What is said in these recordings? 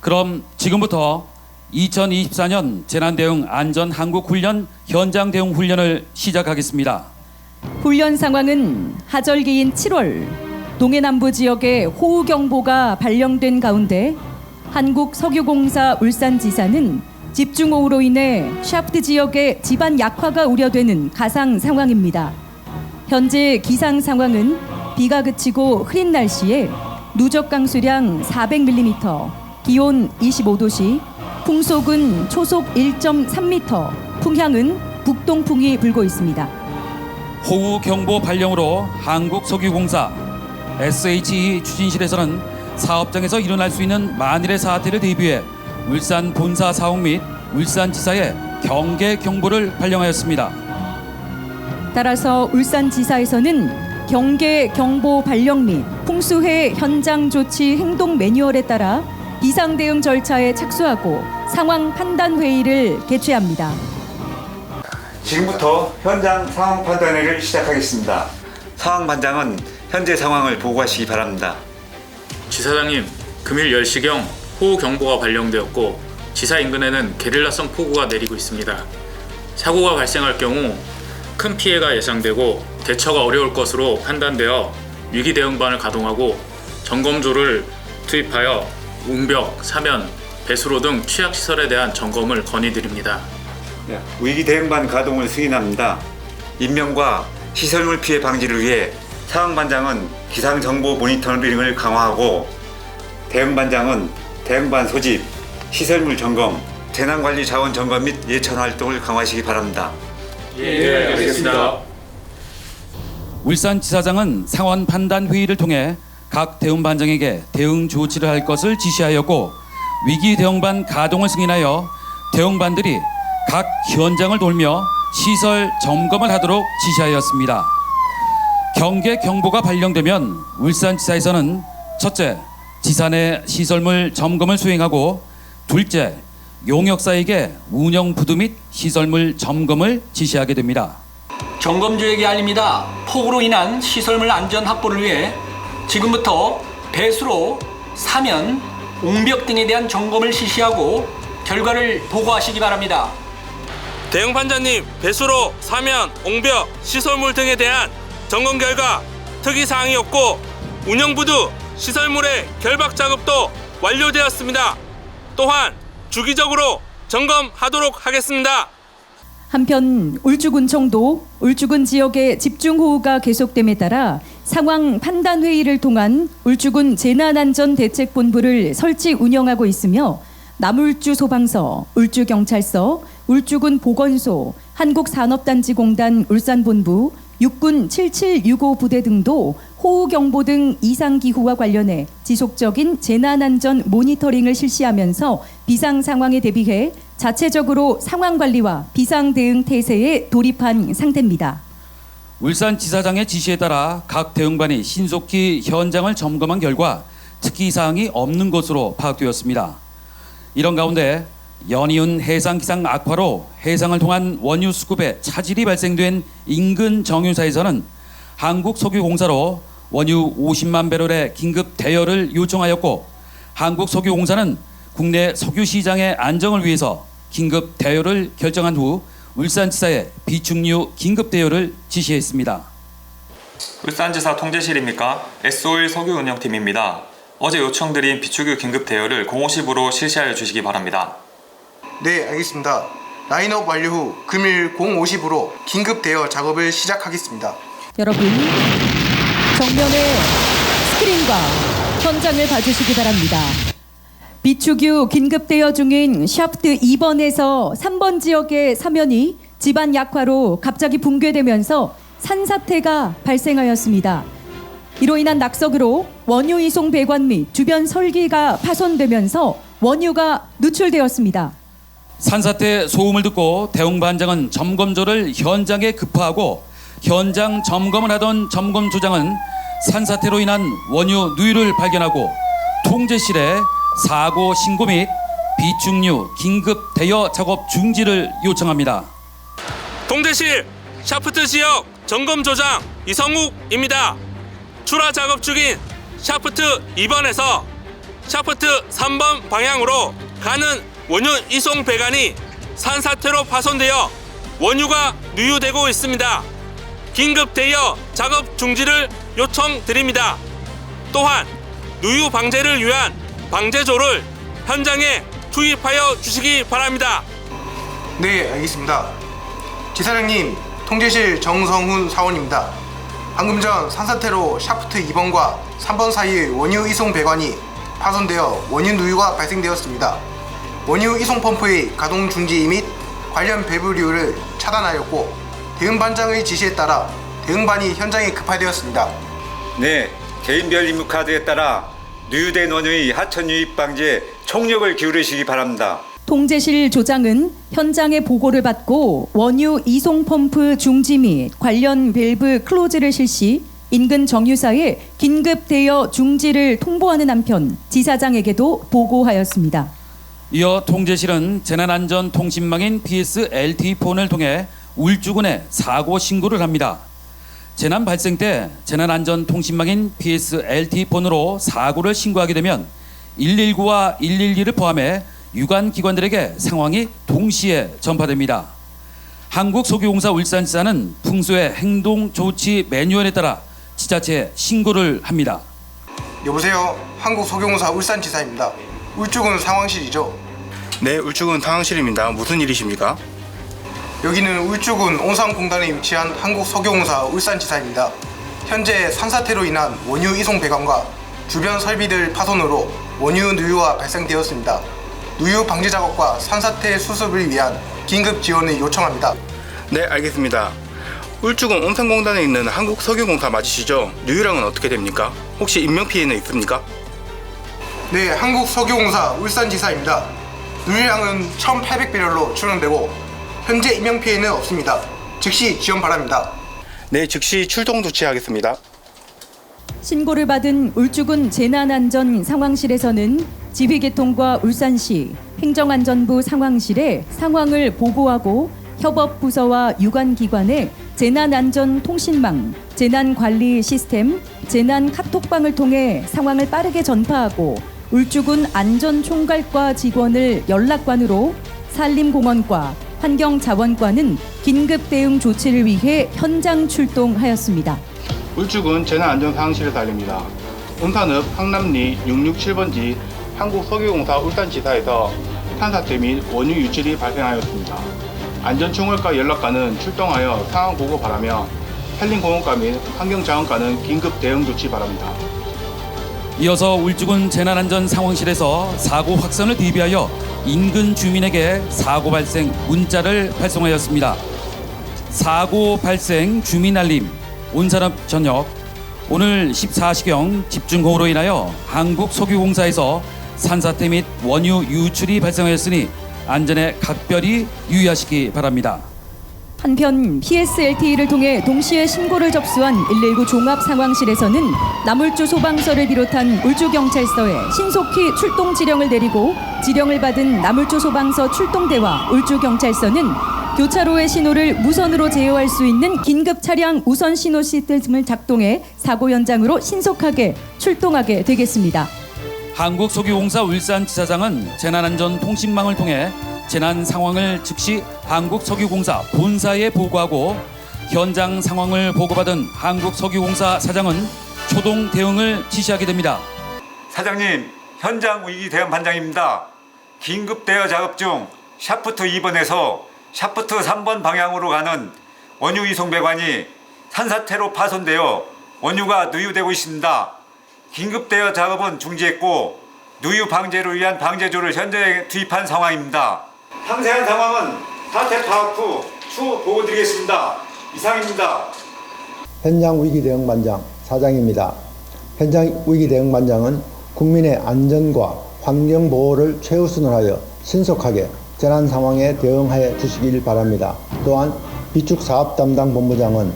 그럼 지금부터 2024년 재난대응 안전한국훈련 현장 대응 훈련을 시작하겠습니다. 훈련 상황은 하절기인 7월 동해남부 지역에 호우경보가 발령된 가운데 한국석유공사 울산지사는 집중호우로 인해 샤프트 지역의 지반 약화가 우려되는 가상 상황입니다. 현재 기상 상황은 비가 그치고 흐린 날씨에 누적 강수량 400mm, 기온 25도씨, 풍속은 초속 1.3m, 풍향은 북동풍이 불고 있습니다. 호우 경보 발령으로 한국석유공사 SHE 추진실에서는 사업장에서 일어날 수 있는 만일의 사태를 대비해 울산 본사 사옥 및 울산지사에 경계 경보를 발령하였습니다. 따라서 울산지사에서는 경계 경보 발령 및 풍수해 현장 조치 행동 매뉴얼에 따라 비상 대응 절차에 착수하고 상황 판단 회의를 개최합니다. 지금부터 현장 상황 판단회를 시작하겠습니다. 상황 반장은 현재 상황을 보고하시기 바랍니다. 지사장님, 금일 10시경 호우 경보가 발령되었고 지사 인근에는 게릴라성 폭우가 내리고 있습니다. 사고가 발생할 경우 큰 피해가 예상되고 대처가 어려울 것으로 판단되어 위기 대응반을 가동하고 점검조를 투입하여 웅벽, 사면, 배수로 등 취약시설에 대한 점검을 건의드립니다. 위기 대응반 가동을 승인합니다. 인명과 시설물 피해 방지를 위해 상황 반장은 기상 정보 모니터링을 강화하고 대응 반장은 대응반 소집, 시설물 점검, 재난관리 자원 점검 및 예천 활동을 강화하시기 바랍니다. 예, 알겠습니다. 울산지사장은 상황 판단 회의를 통해 각 대응반장에게 대응 조치를 할 것을 지시하였고 위기 대응반 가동을 승인하여 대응반들이 각 현장을 돌며 시설 점검을 하도록 지시하였습니다. 경계 경보가 발령되면 울산지사에서는 첫째, 지사 내 시설물 점검을 수행하고 둘째, 용역사에게 운영 부두 및 시설물 점검을 지시하게 됩니다. 점검주에게 알립니다. 폭우로 인한 시설물 안전 확보를 위해 지금부터 배수로, 사면, 옹벽 등에 대한 점검을 실시하고 결과를 보고하시기 바랍니다. 대응 반장님, 배수로, 사면, 옹벽, 시설물 등에 대한 점검 결과 특이사항이 없고 운영부두, 시설물의 결박 작업도 완료되었습니다. 또한 주기적으로 점검하도록 하겠습니다. 한편 울주군청도 울주군 지역의 집중호우가 계속됨에 따라 상황 판단 회의를 통한 울주군 재난안전대책본부를 설치 운영하고 있으며 남울주 소방서, 울주경찰서, 울주군 보건소, 한국산업단지공단 울산본부, 육군 7765 부대 등도 호우경보 등 이상기후와 관련해 지속적인 재난안전 모니터링을 실시하면서 비상 상황에 대비해 자체적으로 상황관리와 비상대응 태세에 돌입한 상태입니다. 울산지사장의 지시에 따라 각 대응반이 신속히 현장을 점검한 결과 특이사항이 없는 것으로 파악되었습니다. 이런 가운데 연이은 해상기상 악화로 해상을 통한 원유 수급에 차질이 발생된 인근 정유사에서는 한국석유공사로 원유 50만 배럴의 긴급 대여를 요청하였고 한국석유공사는 국내 석유시장의 안정을 위해서 긴급 대여를 결정한 후 울산지사에 비축유 긴급 대여를 지시했습니다. 울산지사 통제실입니까? S51 석유운영팀입니다. 어제 요청드린 비축유 긴급 대여를 050으로 실시하여 주시기 바랍니다. 네, 알겠습니다. 라인업 완료 후 금일 050으로 긴급 대여 작업을 시작하겠습니다. 여러분, 정면의 스크린과 현장을 봐주시기 바랍니다. 비축유 긴급 대여 중인 샤프트 2번에서 3번 지역의 사면이 지반 약화로 갑자기 붕괴되면서 산사태가 발생하였습니다. 이로 인한 낙석으로 원유 이송 배관 및 주변 설기가 파손되면서 원유가 누출되었습니다. 산사태 소음을 듣고 대응반장은 점검조를 현장에 급파하고 현장 점검을 하던 점검조장은 산사태로 인한 원유 누유를 발견하고 통제실에 사고 신고 및 비축유 긴급 대여 작업 중지를 요청합니다. 통제실 샤프트 지역 점검조장 이성욱입니다. 출하 작업 중인 샤프트 2번에서 샤프트 3번 방향으로 가는 원유 이송 배관이 산사태로 파손되어 원유가 누유되고 있습니다. 긴급 대여 작업 중지를 요청드립니다. 또한 누유 방제를 위한 방제조를 현장에 투입하여 주시기 바랍니다. 네, 알겠습니다. 지사장님, 통제실 정성훈 사원입니다. 방금 전 산사태로 샤프트 2번과 3번 사이의 원유 이송 배관이 파손되어 원유 누유가 발생되었습니다. 원유 이송 펌프의 가동 중지 및 관련 배부류를 차단하였고 대응반장의 지시에 따라 대응반이 현장에 급파되었습니다. 네, 개인별 임무 카드에 따라 누유된 원유의 하천 유입 방지에 총력을 기울이시기 바랍니다. 통제실 조장은 현장의 보고를 받고 원유 이송 펌프 중지 및 관련 밸브 클로즈를 실시, 인근 정유사에 긴급 대여 중지를 통보하는 한편 지사장에게도 보고하였습니다. 이어 통제실은 재난안전통신망인 PSLT폰을 통해 울주군에 사고 신고를 합니다. 재난 발생 때 재난안전통신망인 PSLT폰으로 사고를 신고하게 되면 119와 112를 포함해 유관 기관들에게 상황이 동시에 전파됩니다. 한국석유공사 울산지사는 풍수의 행동조치 매뉴얼에 따라 지자체에 신고를 합니다. 여보세요, 한국석유공사 울산지사입니다. 울주군 상황실이죠? 네, 울주군 상황실입니다. 무슨 일이십니까? 여기는 울주군 온산공단에 위치한 한국석유공사 울산지사입니다. 현재 산사태로 인한 원유 이송 배관과 주변 설비들 파손으로 원유 누유가 발생되었습니다. 누유 방지 작업과 산사태 수습을 위한 긴급 지원을 요청합니다. 네, 알겠습니다. 울주군 온산공단에 있는 한국석유공사 맞으시죠? 누유량은 어떻게 됩니까? 혹시 인명피해는 있습니까? 네, 한국석유공사 울산지사입니다. 누유량은 1,800배럴로 추정되고 현재 인명피해는 없습니다. 즉시 지원 바랍니다. 네, 즉시 출동 조치하겠습니다. 신고를 받은 울주군 재난안전 상황실에서는 지휘계통과 울산시 행정안전부 상황실에 상황을 보고하고 협업부서와 유관기관에 재난안전통신망, 재난관리 시스템, 재난카톡방을 통해 상황을 빠르게 전파하고 울주군 안전총괄과 직원을 연락관으로 산림공원과 환경자원과는 긴급 대응 조치를 위해 현장 출동하였습니다. 울주군 재난안전상황실에서 알립니다. 온산읍 황남리 667번지 한국석유공사 울산지사에서 산사태 및 원유 유출이 발생하였습니다. 안전총괄과 연락과는 출동하여 상황 보고 바라며 산림공원과 및 환경자원과는 긴급 대응 조치 바랍니다. 이어서 울주군 재난안전 상황실에서 사고 확산을 대비하여 인근 주민에게 사고 발생 문자를 발송하였습니다. 사고 발생 주민 알림 온산읍 전역 오늘 14시경 집중호우로 인하여 한국석유공사에서 산사태 및 원유 유출이 발생하였으니 안전에 각별히 유의하시기 바랍니다. 한편 PSLT를 통해 동시에 신고를 접수한 119 종합상황실에서는 나물주 소방서를 비롯한 울주경찰서에 신속히 출동 지령을 내리고 지령을 받은 나물주 소방서 출동대와 울주경찰서는 교차로의 신호를 무선으로 제어할 수 있는 긴급 차량 우선 신호 시스템을 작동해 사고 현장으로 신속하게 출동하게 되겠습니다. 한국석유공사 울산지사장은 재난안전통신망을 통해 재난 상황을 즉시 한국석유공사 본사에 보고하고 현장 상황을 보고받은 한국석유공사 사장은 초동 대응을 지시하게 됩니다. 사장님, 현장 위기 대응 반장입니다. 긴급 대여 작업 중 샤프트 2번에서 샤프트 3번 방향으로 가는 원유 이송 배관이 산사태로 파손되어 원유가 누유되고 있습니다. 긴급 대여 작업은 중지했고 누유 방제를 위한 방제조를 현장에 투입한 상황입니다. 상세한 상황은 사태 파악 후 추후 보고드리겠습니다. 이상입니다. 현장 위기대응반장 사장입니다. 현장 위기대응반장은 국민의 안전과 환경보호를 최우선으로 하여 신속하게 재난 상황에 대응하여 주시길 바랍니다. 또한 비축사업담당본부장은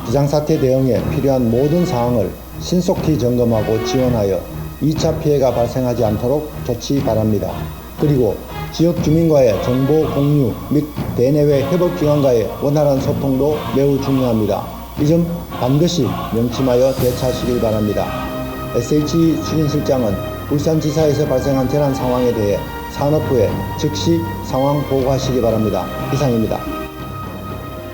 비상사태 대응에 필요한 모든 사항을 신속히 점검하고 지원하여 2차 피해가 발생하지 않도록 조치 바랍니다. 그리고 지역 주민과의 정보 공유 및 대내외 협업기관과의 원활한 소통도 매우 중요합니다. 이 점 반드시 명심하여 대처하시길 바랍니다. SH 수진실장은 울산지사에서 발생한 재난 상황에 대해 산업부에 즉시 상황 보고하시기 바랍니다. 이상입니다.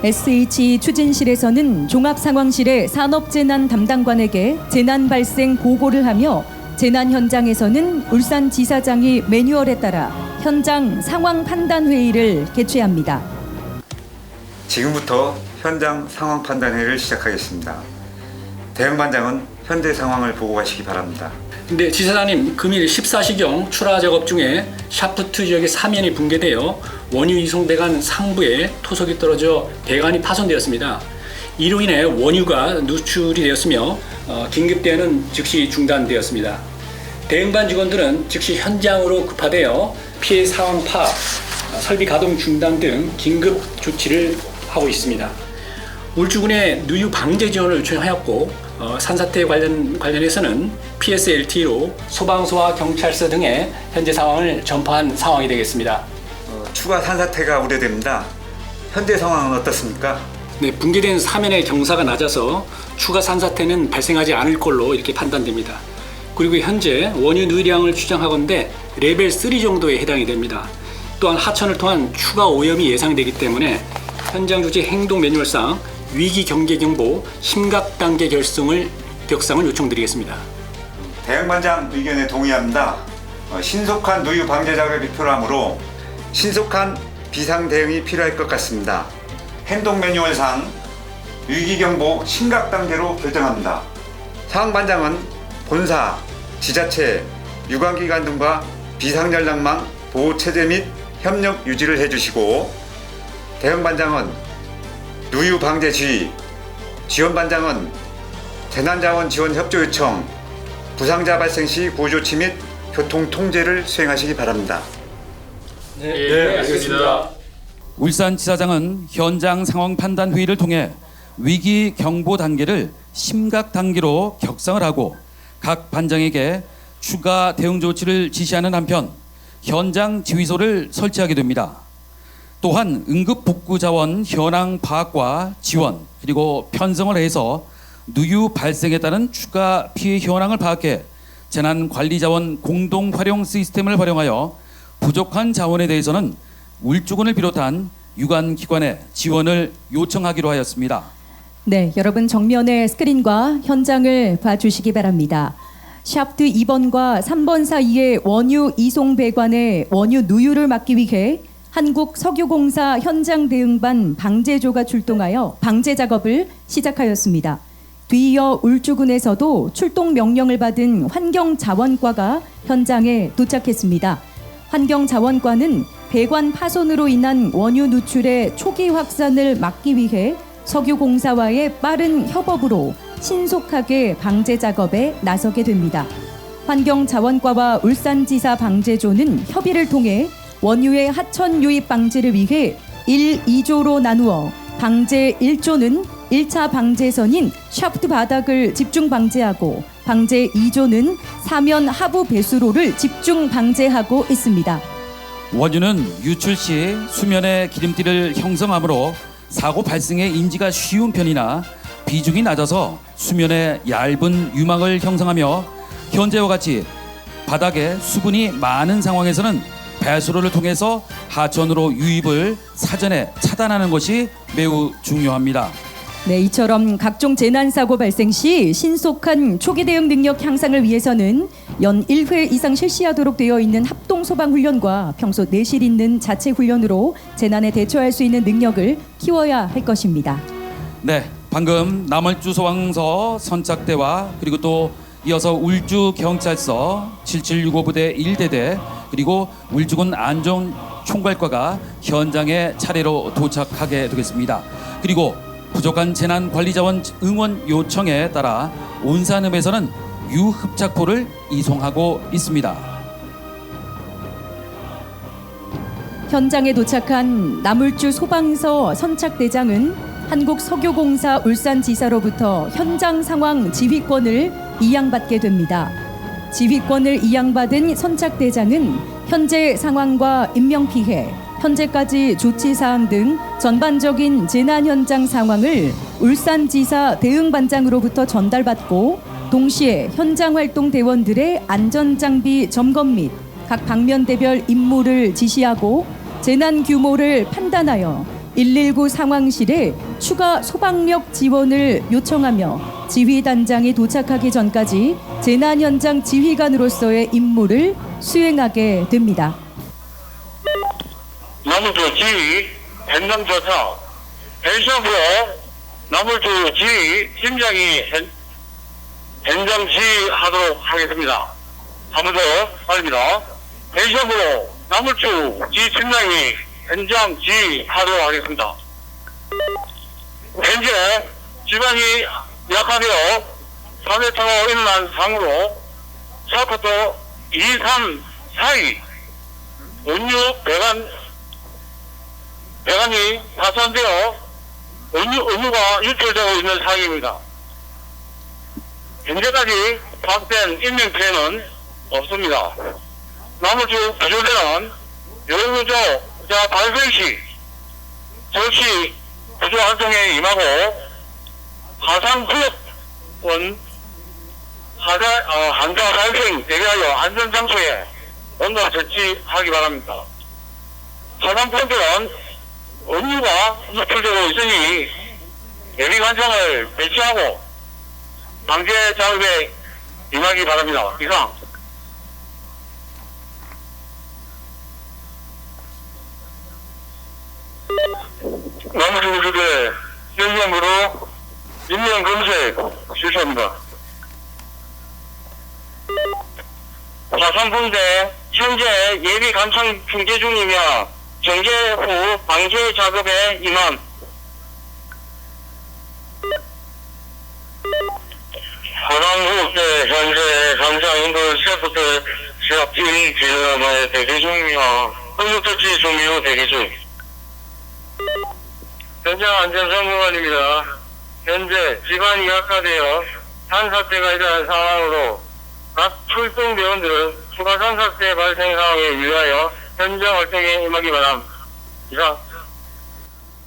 SH 추진실에서는 종합상황실의 산업재난 담당관에게 재난 발생 보고를 하며 재난 현장에서는 울산지사장이 매뉴얼에 따라 현장 상황 판단 회의를 개최합니다. 지금부터 현장 상황 판단 회의를 시작하겠습니다. 대응반장은 현재 상황을 보고하시기 바랍니다. 네, 지사장님, 금일 14시경 출하 작업 중에 샤프트 지역의 사면이 붕괴되어 원유 이송 배관 상부에 토속이 떨어져 배관이 파손되었습니다. 이로 인해 원유가 누출이 되었으며 긴급 대응은 즉시 중단되었습니다. 대응반 직원들은 즉시 현장으로 급파되어 피해 상황 파악, 설비 가동 중단 등 긴급 조치를 하고 있습니다. 울주군에 누유 방제 지원을 요청하였고 산사태 관련해서는 PSLT로 소방서와 경찰서 등의 현재 상황을 전파한 상황이 되겠습니다. 추가 산사태가 우려됩니다. 현재 상황은 어떻습니까? 네, 붕괴된 사면의 경사가 낮아서 추가 산사태는 발생하지 않을 걸로 이렇게 판단됩니다. 그리고 현재 원유 누유량을 추정하건대 레벨 3 정도에 해당이 됩니다. 또한 하천을 통한 추가 오염이 예상되기 때문에 현장 조치 행동 매뉴얼상 위기 경계 경보 심각 단계 격상을 요청드리겠습니다. 대응반장 의견에 동의합니다. 신속한 누유 방제 작업이 필요하므로 신속한 비상 대응이 필요할 것 같습니다. 행동 매뉴얼상 위기 경보 심각 단계로 결정합니다. 상황반장은 본사, 지자체, 유관기관 등과 비상전략망 보호 체제 및 협력 유지를 해주시고, 대응반장은 누유 방제 지휘, 지원반장은 재난자원 지원 협조 요청, 부상자 발생 시 구조치 및 교통 통제를 수행하시기 바랍니다. 네, 알겠습니다. 울산지사장은 현장 상황 판단 회의를 통해 위기 경보 단계를 심각 단계로 격상을 하고 각 반장에게 추가 대응 조치를 지시하는 한편 현장 지휘소를 설치하게 됩니다. 또한 응급 복구 자원 현황 파악과 지원 그리고 편성을 해서 누유 발생에 따른 추가 피해 현황을 파악해 재난 관리 자원 공동 활용 시스템을 활용하여 부족한 자원에 대해서는 울주군을 비롯한 유관 기관에 지원을 요청하기로 하였습니다. 네, 여러분 정면의 스크린과 현장을 봐주시기 바랍니다. 샤프트 2번과 3번 사이의 원유 이송 배관의 원유 누유를 막기 위해 한국석유공사 현장 대응반 방제조가 출동하여 방제 작업을 시작하였습니다. 뒤이어 울주군에서도 출동 명령을 받은 환경자원과가 현장에 도착했습니다. 환경자원과는 배관 파손으로 인한 원유 누출의 초기 확산을 막기 위해 석유공사와의 빠른 협업으로 신속하게 방제 작업에 나서게 됩니다. 환경자원과와 울산지사 방제조는 협의를 통해 원유의 하천 유입 방지를 위해 1, 2조로 나누어 방제 1조는 1차 방제선인 샤프트 바닥을 집중 방제하고 방제 2조는 사면 하부 배수로를 집중 방제하고 있습니다. 원유는 유출 시 수면에 기름띠를 형성하므로 사고 발생의 인지가 쉬운 편이나 비중이 낮아서 수면에 얇은 유막을 형성하며 현재와 같이 바닥에 수분이 많은 상황에서는 배수로를 통해서 하천으로 유입을 사전에 차단하는 것이 매우 중요합니다. 네, 이처럼 각종 재난사고 발생 시 신속한 초기 대응 능력 향상을 위해서는 연 1회 이상 실시하도록 되어 있는 합동소방훈련과 평소 내실 있는 자체훈련으로 재난에 대처할 수 있는 능력을 키워야 할 것입니다. 네, 방금 남월주 소방서 선착대와 그리고 또 이어서 울주경찰서 7765 부대 1대대 그리고 울주군 안전총괄과가 현장에 차례로 도착하게 되겠습니다. 그리고 부족한 재난관리자원 응원 요청에 따라 온산읍에서는 유흡착포를 이송하고 있습니다. 현장에 도착한 남울주 소방서 선착대장은 한국석유공사 울산지사로부터 현장 상황 지휘권을 이양받게 됩니다. 지휘권을 이양받은 선착대장은 현재 상황과 인명피해, 현재까지 조치사항 등 전반적인 재난 현장 상황을 울산지사 대응반장으로부터 전달받고 동시에 현장 활동 대원들의 안전 장비 점검 및 각 방면대별 임무를 지시하고 재난 규모를 판단하여 119 상황실에 추가 소방력 지원을 요청하며 지휘단장이 도착하기 전까지 재난 현장 지휘관으로서의 임무를 수행하게 됩니다. 나물주 지휘, 현장 조사, 벤시업으로 나물주 지휘, 팀장이 현장 지휘하도록 하겠습니다. 한 번 더 말입니다. 벤시업으로 나물주 지휘 팀장이 현장 지휘하도록 하겠습니다. 현재 지반이 약하되어 3회차로 일어난 상으로 샤프트 2, 3, 4위 원유 배관이 파손되어 원유가 유출되고 있는 상황입니다. 현재까지 파악된 인명 피해는 없습니다. 나물주 구조대는 여론구조자 발생 시 즉시 구조 활동에 임하고 하상 플럭원 환자 발생 대비하여 안전장소에 온도 설치하기 바랍니다. 하상 플럭은 원유가 유출되고 있으니 예비관장을 배치하고 방제 작업에 임하기 바랍니다. 이상. 나물주 구조대 현장으로 인명 검색 실시합니다. 화산붕대 현재 예비 감청 중계 중이며 전개 후 방제 작업에 임함. 화산붕대 현재 감청 인도 셰프트 시합 1 진행에 대기 중이며 혼수 조치 준비 후 대기 중. 현장 안전선무관입니다. 현재 지반이 약화되어 산사태가 일어난 상황으로 각 출동 대원들은 추가 산사태 발생 상황에 유의하여 현장 활동에 임하기 바랍니다. 이상.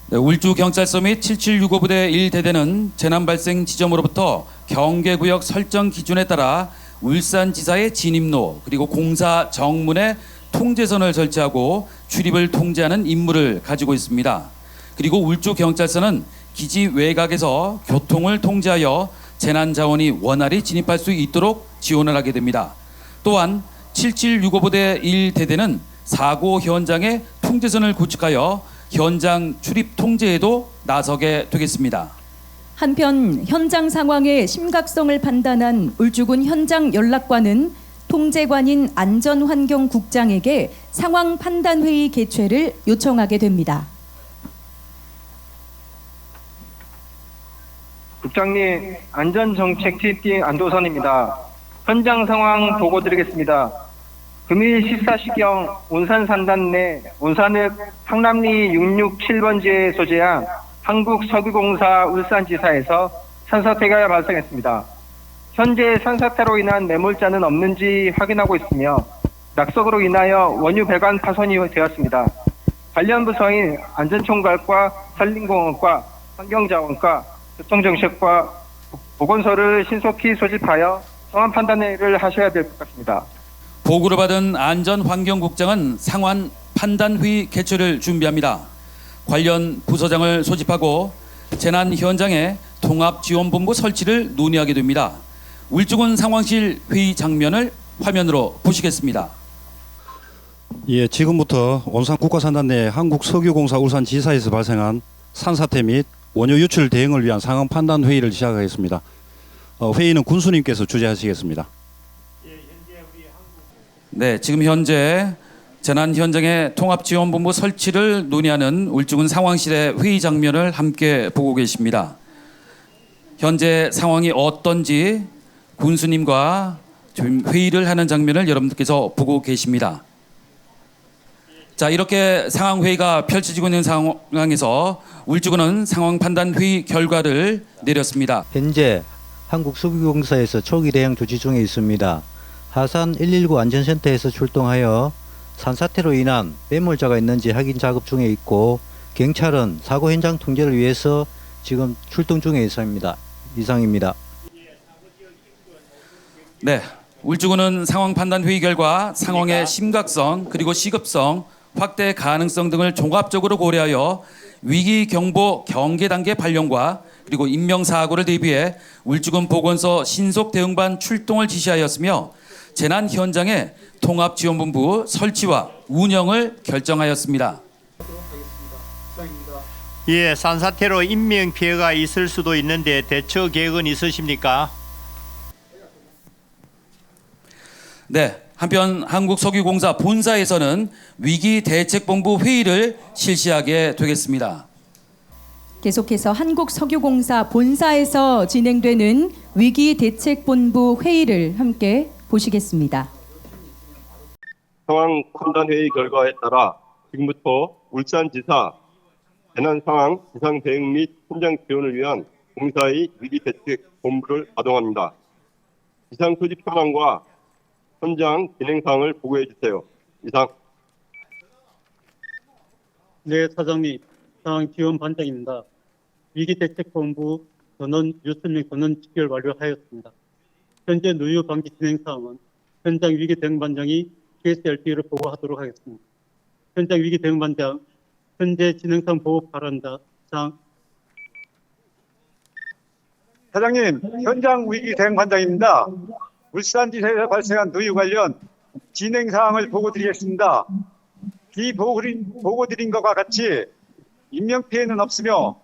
네, 울주경찰서 및 7765부대 1대대는 재난 발생 지점으로부터 경계구역 설정 기준에 따라 울산지사의 진입로 그리고 공사 정문에 통제선을 설치하고 출입을 통제하는 임무를 가지고 있습니다. 그리고 울주경찰서는 기지 외곽에서 교통을 통제하여 재난 자원이 원활히 진입할 수 있도록 지원을 하게 됩니다. 또한 7765부대 1대대는 사고 현장에 통제선을 구축하여 현장 출입 통제에도 나서게 되겠습니다. 한편 현장 상황의 심각성을 판단한 울주군 현장 연락관은 통제관인 안전환경국장에게 상황 판단 회의 개최를 요청하게 됩니다. 국장님, 안전정책팀 안도선입니다. 현장 상황 보고 드리겠습니다. 금일 14시경 온산 산단 내 온산읍 상남리 667번지에 소재한 한국석유공사 울산지사에서 산사태가 발생했습니다. 현재 산사태로 인한 매몰자는 없는지 확인하고 있으며 낙석으로 인하여 원유 배관 파손이 되었습니다. 관련 부서인 안전총괄과 산림공원과 환경자원과 교통정책과 보건소를 신속히 소집하여 상황 판단회를 하셔야 될 것 같습니다. 보고를 받은 안전환경국장은 상황 판단회의 개최를 준비합니다. 관련 부서장을 소집하고 재난 현장에 통합지원본부 설치를 논의하게 됩니다. 울주군 상황실 회의 장면을 화면으로 보시겠습니다. 예, 지금부터 온산 국가산단 내 한국석유공사 울산지사에서 발생한 산사태 및 원유 유출 대응을 위한 상황 판단 회의를 시작하겠습니다. 회의는 군수님께서 주재하시겠습니다. 네, 지금 현재 재난 현장에 통합지원본부 설치를 논의하는 울주군 상황실의 회의 장면을 함께 보고 계십니다. 현재 상황이 어떤지 군수님과 지금 회의를 하는 장면을 여러분들께서 보고 계십니다. 자, 이렇게 상황 회의가 펼쳐지고 있는 상황에서 울주군은 상황 판단 회의 결과를 내렸습니다. 현재 한국석유공사에서 초기 대응 조치 중에 있습니다. 하산 119 안전센터에서 출동하여 산사태로 인한 매몰자가 있는지 확인 작업 중에 있고 경찰은 사고 현장 통제를 위해서 지금 출동 중에 있습니다. 이상입니다. 네, 울주군은 상황 판단 회의 결과 상황의 심각성 그리고 시급성, 확대 가능성 등을 종합적으로 고려하여 위기 경보 경계 단계 발령과 그리고 인명 사고를 대비해 울주군 보건소 신속 대응반 출동을 지시하였으며 재난 현장에 통합지원본부 설치와 운영을 결정하였습니다. 예, 산사태로 인명 피해가 있을 수도 있는데 대처 계획은 있으십니까? 네, 한편 한국석유공사 본사에서는 위기대책본부 회의를 실시하게 되겠습니다. 계속해서 한국석유공사 본사에서 진행되는 위기대책본부 회의를 함께 보시겠습니다. 상황 판단 회의 결과에 따라 지금부터 울산지사 재난상황 비상 대응 및 현장 지원을 위한 공사의 위기대책본부를 가동합니다. 비상 소지 현황과 현장 진행 사항을 보고해 주세요. 이상. 네, 사장님. 상황 지원 반장입니다. 위기대책본부 전원 유선명 전원 직결 완료하였습니다. 현재 누유 방지 진행 사항은 현장 위기 대응 반장이 KSLP를 보고하도록 하겠습니다. 현장 위기 대응 반장, 현재 진행 사항 보고 바란다. 장. 사장님, 현장 위기 대응 반장입니다. 울산지사에서 발생한 누유 관련 진행 사항을 보고 드리겠습니다. 보고 드린 것과 같이 인명 피해는 없으며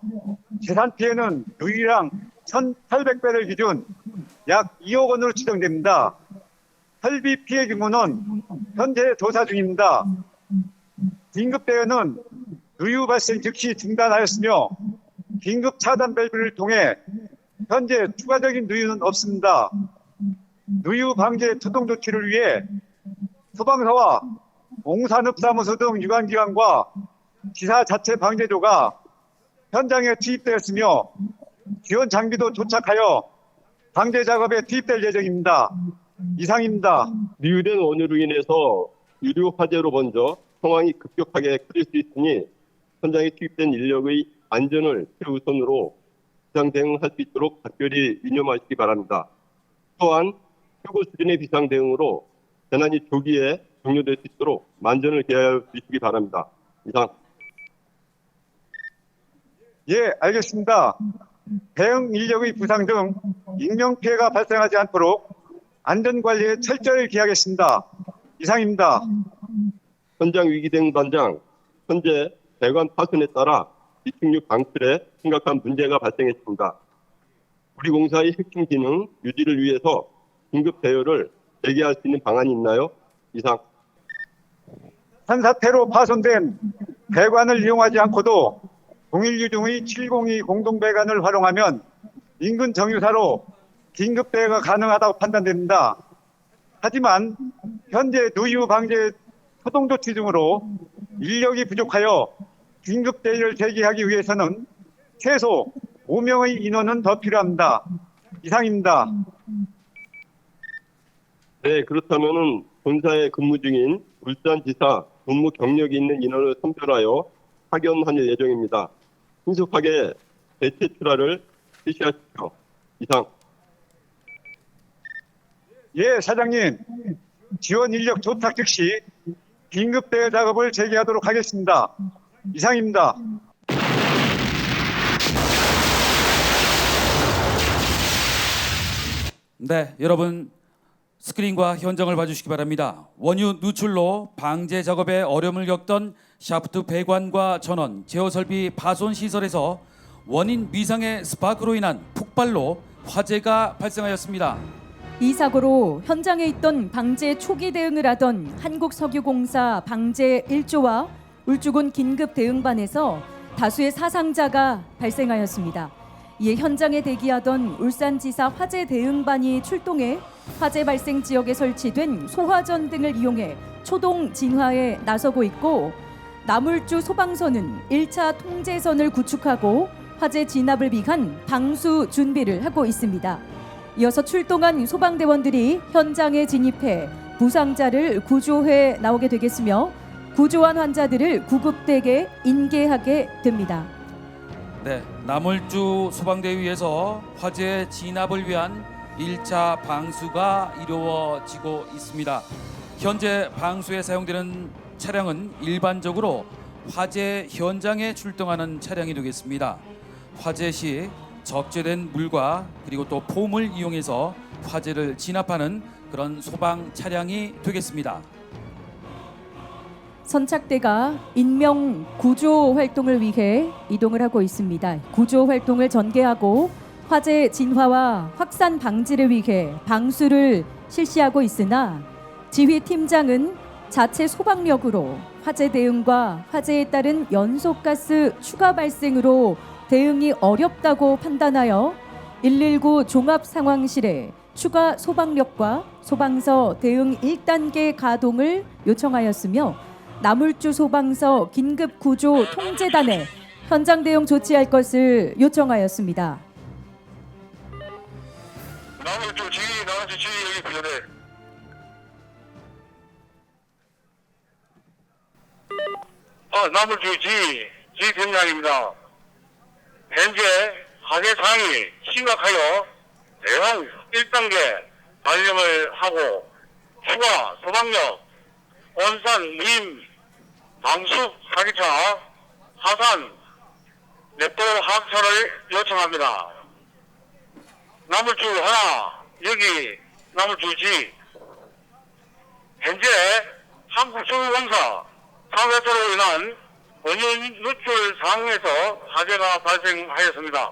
재산 피해는 누유량 1,800배를 기준 약 2억 원으로 추정됩니다. 설비 피해 규모는 현재 조사 중입니다. 긴급 대응은 누유 발생 즉시 중단하였으며 긴급 차단 밸브를 통해 현재 추가적인 누유는 없습니다. 누유 방제 초동 조치를 위해 소방서와 공산업사무소 등 유관기관과 지사 자체 방제조가 현장에 투입되었으며 지원 장비도 도착하여 방제 작업에 투입될 예정입니다. 이상입니다. 누유된 원유로 인해서 유류 화재로 먼저 상황이 급격하게 커질 수 있으니 현장에 투입된 인력의 안전을 최우선으로 비상 대응할 수 있도록 각별히 유념하시기 바랍니다. 또한 최고 수준의 비상 대응으로 재난이 조기에 종료될 수 있도록 만전을 기하여 주시기 바랍니다. 이상. 예, 알겠습니다. 대응 인력의 부상 등 인명 피해가 발생하지 않도록 안전관리에 철저히 기하겠습니다. 이상입니다. 현장 위기 대응 반장, 현재 배관 파손에 따라 비축류 방출에 심각한 문제가 발생했습니다. 우리 공사의 핵심 기능 유지를 위해서 긴급 대여를 재개할 수 있는 방안이 있나요? 이상. 산사태로 파손된 배관을 이용하지 않고도 01유중의 702 공동배관을 활용하면 인근 정유사로 긴급 대여가 가능하다고 판단됩니다. 하지만 현재 누유 방제 초동 조치 중으로 인력이 부족하여 긴급 대여를 재개하기 위해서는 최소 5명의 인원은 더 필요합니다. 이상입니다. 네, 그렇다면 본사에 근무 중인 울산지사 근무 경력이 있는 인원을 선별하여 파견할 예정입니다. 신속하게 대체 출하를 실시하십시오. 이상. 예, 사장님. 지원 인력 도착 즉시 긴급 대여 작업을 재개하도록 하겠습니다. 이상입니다. 네, 여러분 스크린과 현장을 봐주시기 바랍니다. 원유 누출로 방제 작업에 어려움을 겪던 샤프트 배관과 전원, 제어 설비 파손 시설에서 원인 미상의 스파크로 인한 폭발로 화재가 발생하였습니다. 이 사고로 현장에 있던 방제 초기 대응을 하던 한국석유공사 방제 1조와 울주군 긴급대응반에서 다수의 사상자가 발생하였습니다. 이에 현장에 대기하던 울산지사 화재대응반이 출동해 화재 발생 지역에 설치된 소화전 등을 이용해 초동 진화에 나서고 있고, 남울주 소방서는 1차 통제선을 구축하고 화재 진압을 위한 방수 준비를 하고 있습니다. 이어서 출동한 소방대원들이 현장에 진입해 부상자를 구조해 나오게 되겠으며 구조한 환자들을 구급대에 인계하게 됩니다. 네, 남울주 소방대위에서 화재 진압을 위한 1차 방수가 이루어지고 있습니다. 현재 방수에 사용되는 차량은 일반적으로 화재 현장에 출동하는 차량이 되겠습니다. 화재 시 적재된 물과 그리고 또 폼을 이용해서 화재를 진압하는 그런 소방 차량이 되겠습니다. 선착대가 인명 구조 활동을 위해 이동을 하고 있습니다. 구조 활동을 전개하고 화재 진화와 확산 방지를 위해 방수를 실시하고 있으나 지휘 팀장은 자체 소방력으로 화재 대응과 화재에 따른 연소가스 추가 발생으로 대응이 어렵다고 판단하여 119 종합상황실에 추가 소방력과 소방서 대응 1단계 가동을 요청하였으며 나물주 소방서 긴급구조 통제단에 현장 대응 조치할 것을 요청하였습니다. 나물주 지휘 여기 부여대. 나물주 지휘 팀장입니다. 현재 화재 상황이 심각하여 대응 1단계 발령을 하고 추가 소방력, 원산, 무임, 방수, 사기차, 하산, 넷도 하차를 요청합니다. 나물주 하나, 여기 나물주지. 현재 한국수공사 사고로 인한 원유 누출 상황에서 화재가 발생하였습니다.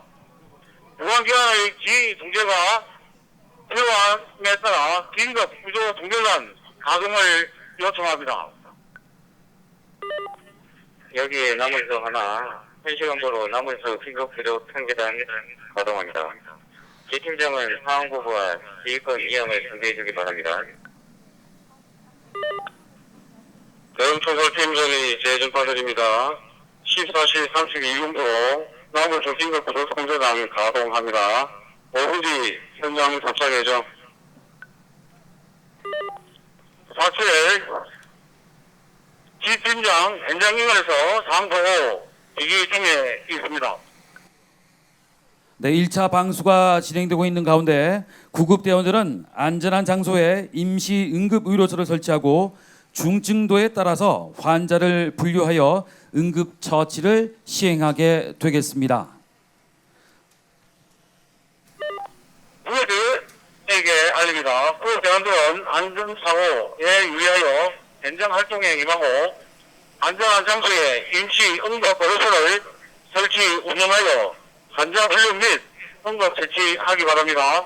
보안기관의 지휘 통제가 필요함에 따라 긴급 구조 통제단 가동을 요청합니다. 여기 나물수 하나, 현시간부로 나물수 긴급구조 통제단 가동합니다. 지 팀장은 상황부부와 지휘권 이양을 준비해 주기 바랍니다. 대응초설팀 전이 재전파드립니다. 14시 32분부로 나물수 긴급구조 통제단 가동합니다. 5분 뒤 현장 도착 예정. 4칠 지팀장 현장 인근에서 상보고 대기 중에 있습니다. 네, 1차 방수가 진행되고 있는 가운데 구급대원들은 안전한 장소에 임시 응급의료소를 설치하고 중증도에 따라서 환자를 분류하여 응급처치를 시행하게 되겠습니다. 구급대에게 알립니다. 구급대원들은 안전사고에 유의하여 현장 활동에 임하고 안전한 장소에 임시 응급의료소를 설치 운영하여 환자 분류 및 응급 처치하기 바랍니다.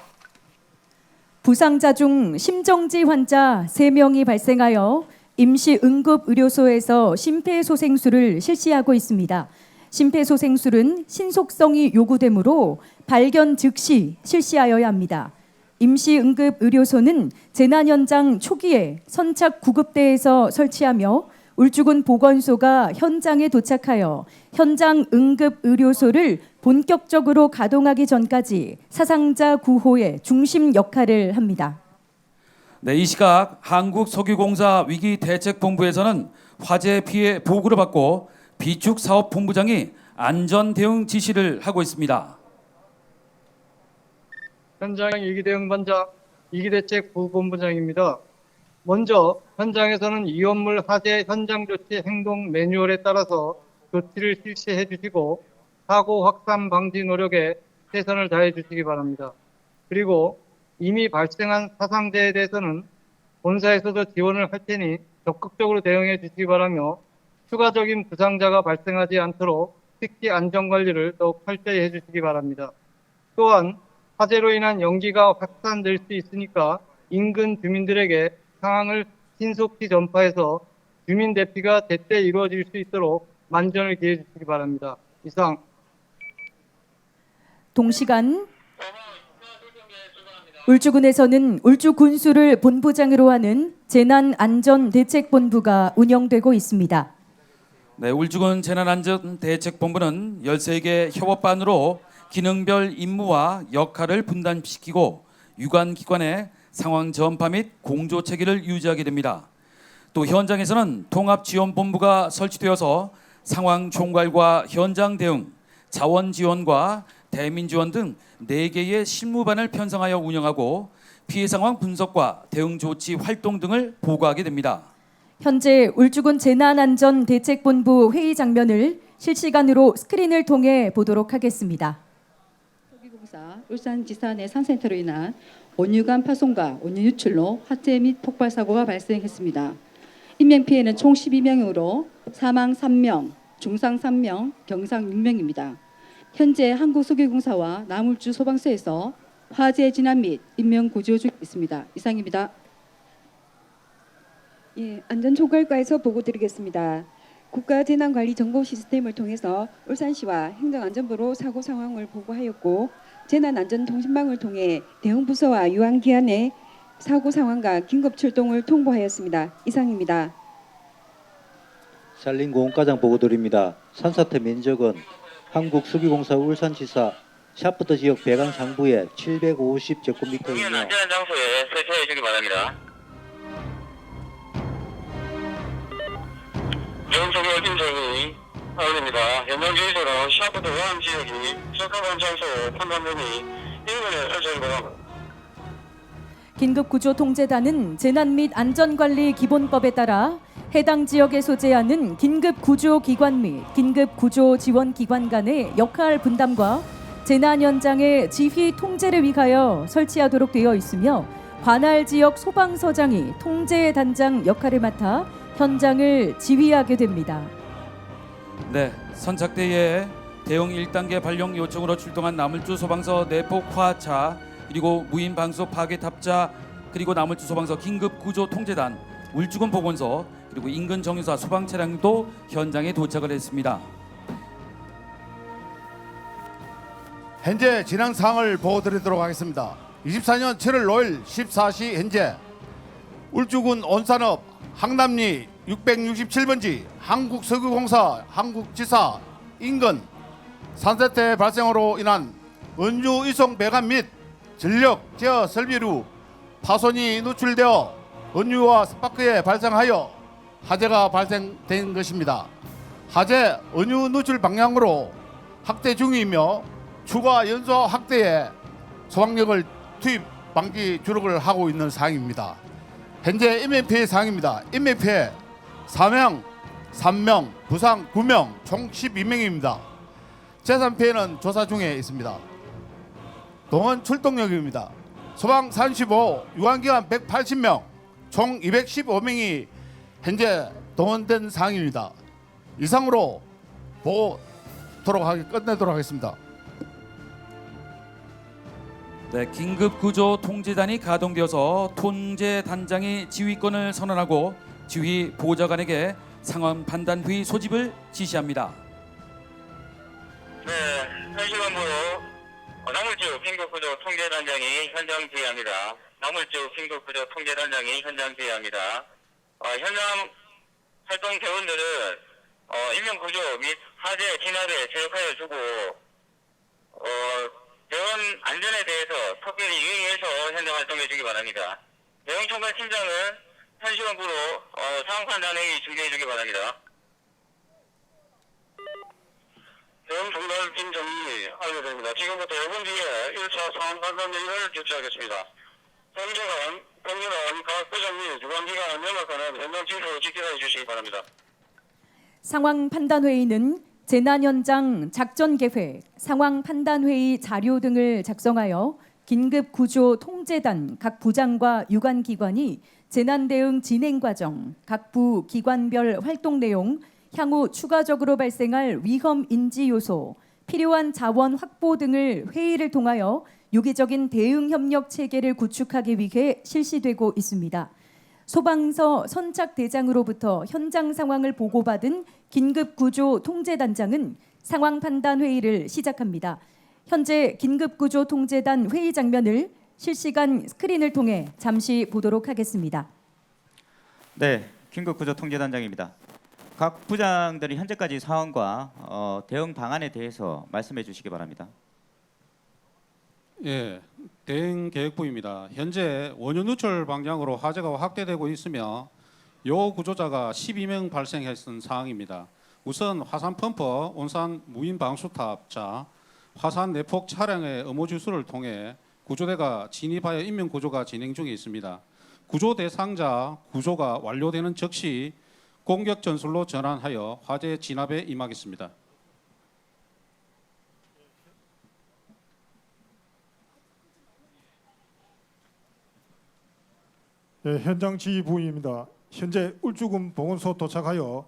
부상자 중 심정지 환자 3명이 발생하여 임시 응급의료소에서 심폐소생술을 실시하고 있습니다. 심폐소생술은 신속성이 요구되므로 발견 즉시 실시하여야 합니다. 임시 응급의료소는 재난 현장 초기에 선착 구급대에서 설치하며 울주군 보건소가 현장에 도착하여 현장 응급의료소를 본격적으로 가동하기 전까지 사상자 구호의 중심 역할을 합니다. 네, 이 시각 한국석유공사 위기대책본부에서는 화재 피해 보고를 받고 비축사업본부장이 안전대응 지시를 하고 있습니다. 현장 위기대응반장 위기대책부본부장입니다. 먼저 현장에서는 위험물 화재 현장 조치 행동 매뉴얼에 따라서 조치를 실시해 주시고 사고 확산 방지 노력에 최선을 다해 주시기 바랍니다. 그리고 이미 발생한 사상자에 대해서는 본사에서도 지원을 할 테니 적극적으로 대응해 주시기 바라며 추가적인 부상자가 발생하지 않도록 특히 안전관리를 더욱 철저히 해주시기 바랍니다. 또한 화재로 인한 연기가 확산될 수 있으니까 인근 주민들에게 상황을 신속히 전파해서 주민 대피가 제때 이루어질 수 있도록 만전을 기해 주시기 바랍니다. 이상. 동시간 울주군에서는 울주군수를 본부장으로 하는 재난안전대책본부가 운영되고 있습니다. 네, 울주군 재난안전대책본부는 13개 협업반으로 기능별 임무와 역할을 분담시키고 유관기관의 상황 전파 및 공조 체계를 유지하게 됩니다. 또 현장에서는 통합지원본부가 설치되어서 상황 총괄과 현장 대응, 자원 지원과 대민지원 등 4개의 실무반을 편성하여 운영하고 피해 상황 분석과 대응 조치 활동 등을 보고하게 됩니다. 현재 울주군 재난안전대책본부 회의 장면을 실시간으로 스크린을 통해 보도록 하겠습니다. 소기공사 울산지사 내 산센터로 인한 원유관 파손과 원유 유출로 화재 및 폭발 사고가 발생했습니다. 인명피해는 총 12명으로 사망 3명, 중상 3명, 경상 6명입니다. 현재 한국소기공사와 남울주 소방서에서 화재 진압 및 인명 구조 중에 있습니다. 이상입니다. 예, 안전총괄과에서 보고드리겠습니다. 국가재난관리 정보 시스템을 통해서 울산시와 행정안전부로 사고 상황을 보고하였고 재난안전통신망을 통해 대응부서와 유한기관의 사고 상황과 긴급 출동을 통보하였습니다. 이상입니다. 산림공과장 보고드립니다. 산사태 면적은 한국수기공사 울산지사 샤프트 지역 배관 상부에 750제곱미터이며 안전한 장소에 설치해 주기 바랍니다. 영속의 김정희 사원입니다. 현장 주의소로 샤프트 외환 지역이 적합한 장소 판단되니 인근에 설치하기 바랍니다. 긴급구조통제단은 재난 및 안전관리 기본법에 따라 해당 지역에 소재하는 긴급구조기관 및 긴급구조지원기관 간의 역할 분담과 재난 현장의 지휘 통제를 위하여 설치하도록 되어 있으며 관할 지역 소방서장이 통제 단장 역할을 맡아 현장을 지휘하게 됩니다. 네, 선착대에 대응 1단계 발령 요청으로 출동한 남울주 소방서 내폭 화차 그리고 무인 방수 파괴 탑자 그리고 남울주 소방서 긴급구조통제단 울주군 보건소 그리고 인근 정유사 소방 차량도 현장에 도착을 했습니다. 현재 진행 사항을 보고드리도록 하겠습니다. 24년 7월 5일 14시 현재 울주군 온산읍 항남리 667번지 한국석유공사 한국지사 인근 산사태 발생으로 인한 원유 이송 배관 및 전력 제어 설비류 파손이 누출되어 원유와 스파크에 발생하여 화재가 발생된 것입니다. 화재 원유 누출 방향으로 확대 중이며 추가 연소 확대에 소방력을 투입 방지 주력을 하고 있는 사항입니다. 현재 인명피해 사항입니다. 인명피해 사망 3명, 부상 9명, 총 12명입니다. 재산피해는 조사 중에 있습니다. 동원 출동력입니다. 소방 35, 유관기관 180명, 총 215명이 현재 동원된 상황입니다. 이상으로 끝내도록 하겠습니다. 네, 긴급구조통제단이 가동되어서 통제단장이 지휘권을 선언하고 지휘 보좌관에게 상황 판단 회의 소집을 지시합니다. 네, 1시간부로 남울주 긴급구조통제단장이 현장 지휘합니다. 남울주 긴급구조통제단장이 현장 지휘합니다. 현장 활동 대원들은 인명구조 및 화재 진압에 제역하여 주고 대원 안전에 대해서 특별히 유의해서 현장 활동해 주기 바랍니다. 대응총괄 팀장은 1시간부로 상황 판단 회의 준비해 주기 바랍니다. 대응총괄 팀 정리 알려드립니다. 지금부터 5분 뒤에 1차 상황 판단 회의를 개최하겠습니다. 현재관, 경륜원, 각 부장 및 주관기관 연락관은 현장 진술을 지켜해 주시기 바랍니다. 상황 판단 회의는 재난 현장 작전 계획, 상황 판단 회의 자료 등을 작성하여 긴급 구조 통제단 각 부장과 유관 기관이 재난 대응 진행 과정, 각 부 기관별 활동 내용, 향후 추가적으로 발생할 위험 인지 요소, 필요한 자원 확보 등을 회의를 통하여 유기적인 대응 협력 체계를 구축하기 위해 실시되고 있습니다. 소방서 선착대장으로부터 현장 상황을 보고받은 긴급구조통제단장은 상황 판단 회의를 시작합니다. 현재 긴급구조통제단 회의 장면을 실시간 스크린을 통해 잠시 보도록 하겠습니다. 네, 긴급구조통제단장입니다. 각 부장들이 현재까지 상황과 대응 방안에 대해서 말씀해 주시기 바랍니다. 예, 대응 계획부입니다. 현재 원유 누출 방향으로 화재가 확대되고 있으며 요 구조자가 12명 발생했던 상황입니다. 우선 화산 펌프, 온산 무인 방수탑자, 화산 내폭 차량의 음호 주수를 통해 구조대가 진입하여 인명 구조가 진행 중에 있습니다. 구조 대상자 구조가 완료되는 즉시 공격 전술로 전환하여 화재 진압에 임하겠습니다. 네, 현장 지휘 부위입니다. 현재 울주군 보건소 도착하여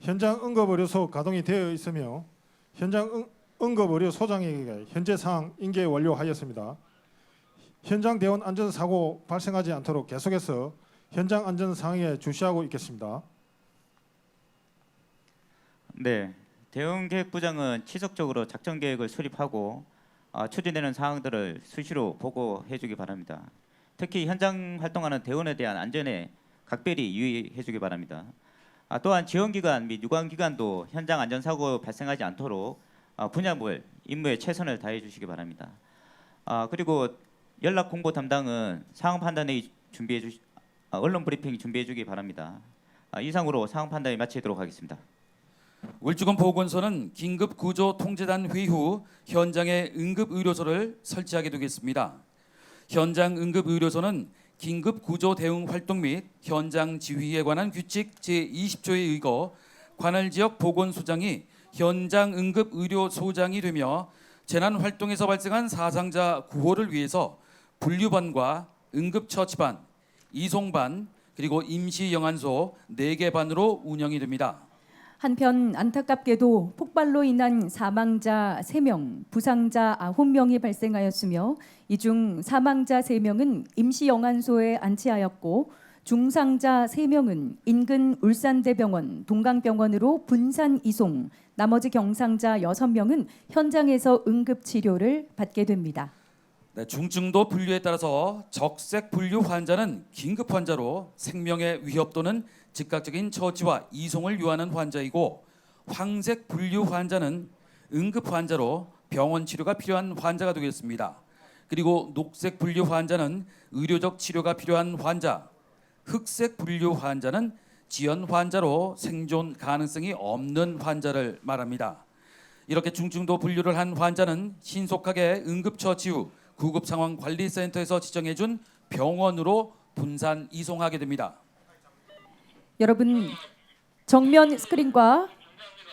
현장 응급의료소 가동이 되어 있으며 현장 응급의료소장에게 현재 상황 인계 완료하였습니다. 현장 대원 안전사고 발생하지 않도록 계속해서 현장 안전 상황에 주시하고 있겠습니다. 네, 대응계획부장은 지속적으로 작전 계획을 수립하고 추진되는 사항들을 수시로 보고해 주기 바랍니다. 특히 현장 활동하는 대원에 대한 안전에 각별히 유의해 주기 바랍니다. 또한 지원기관 및 유관기관도 현장 안전사고 발생하지 않도록 분야별 임무에 최선을 다해 주시기 바랍니다. 그리고 연락 공보 담당은 상황 판단회의 언론 브리핑 준비해 주기 바랍니다. 이상으로 상황 판단을 마치도록 하겠습니다. 울주군 보건소는 긴급 구조 통제단 회의 후 현장에 응급 의료소를 설치하게 되겠습니다. 현장 응급 의료소는 긴급 구조 대응 활동 및 현장 지휘에 관한 규칙 제20조에 의거 관할 지역 보건소장이 현장 응급 의료소장이 되며 재난 활동에서 발생한 사상자 구호를 위해서 분류반과 응급처치반, 이송반 그리고 임시영안소 4개 반으로 운영이 됩니다. 한편 안타깝게도 폭발로 인한 사망자 3명, 부상자 9명이 발생하였으며 이 중 사망자 3명은 임시영안소에 안치하였고 중상자 3명은 인근 울산대병원, 동강병원으로 분산 이송, 나머지 경상자 6명은 현장에서 응급치료를 받게 됩니다. 네, 중증도 분류에 따라서 적색 분류 환자는 긴급 환자로 생명의 위협 또는 즉각적인 처치와 이송을 요하는 환자이고 황색 분류 환자는 응급 환자로 병원 치료가 필요한 환자가 되겠습니다. 그리고 녹색 분류 환자는 의료적 치료가 필요한 환자, 흑색 분류 환자는 지연 환자로 생존 가능성이 없는 환자를 말합니다. 이렇게 중증도 분류를 한 환자는 신속하게 응급처치 후 구급상황관리센터에서 지정해준 병원으로 분산 이송하게 됩니다. 여러분 정면 스크린과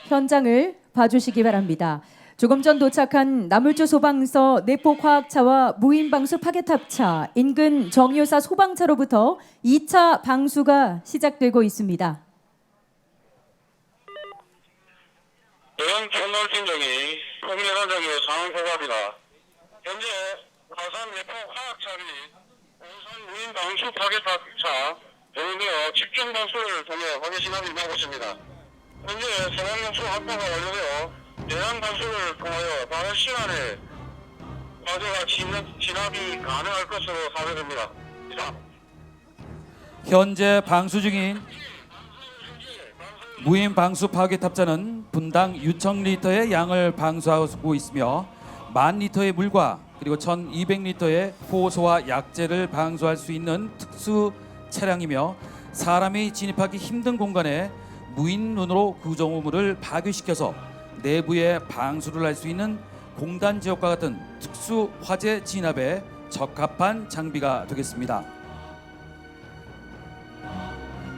현장을 봐주시기 바랍니다. 조금 전 도착한 나물주 소방서 내폭화학차와 무인방수 파괴탑차, 인근 정유사 소방차로부터 2차 방수가 시작되고 있습니다. 대형 총괄팀장이 국내단장의 상황 보고합니다. 현재 화산 내폭 화학차 및 온산 무인 방수 파괴탑차 동원되어 집중 방수를 통해 화재 진압이 임하고 있습니다. 현재 소방용수 확보가 완료되어 대량 방수를 통하여 빠른 시간에 화재가 진압이 가능할 것으로 사회됩니다. 이상. 현재 방수 중인 무인 방수 파괴탑차는 분당 6,000리터의 양을 방수하고 있으며 10,000리터의 물과 그리고 1,200리터의 호소와 약재를 방수할 수 있는 특수 차량이며 사람이 진입하기 힘든 공간에 무인 눈으로 구조물을 파괴시켜서 내부에 방수를 할 수 있는 공단 지역과 같은 특수 화재 진압에 적합한 장비가 되겠습니다.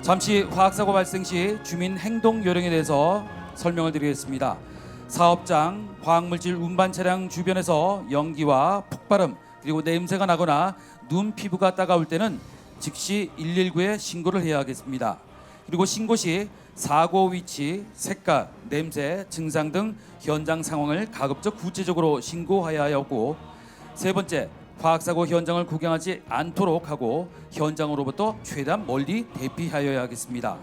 잠시 화학사고 발생 시 주민 행동 요령에 대해서 설명을 드리겠습니다. 사업장, 화학물질 운반 차량 주변에서 연기와 폭발음 그리고 냄새가 나거나 눈 피부가 따가울 때는 즉시 119에 신고를 해야 하겠습니다. 그리고 신고 시 사고 위치, 색깔, 냄새, 증상 등 현장 상황을 가급적 구체적으로 신고해야 하고, 세 번째, 화학사고 현장을 구경하지 않도록 하고 현장으로부터 최대한 멀리 대피하여야 하겠습니다.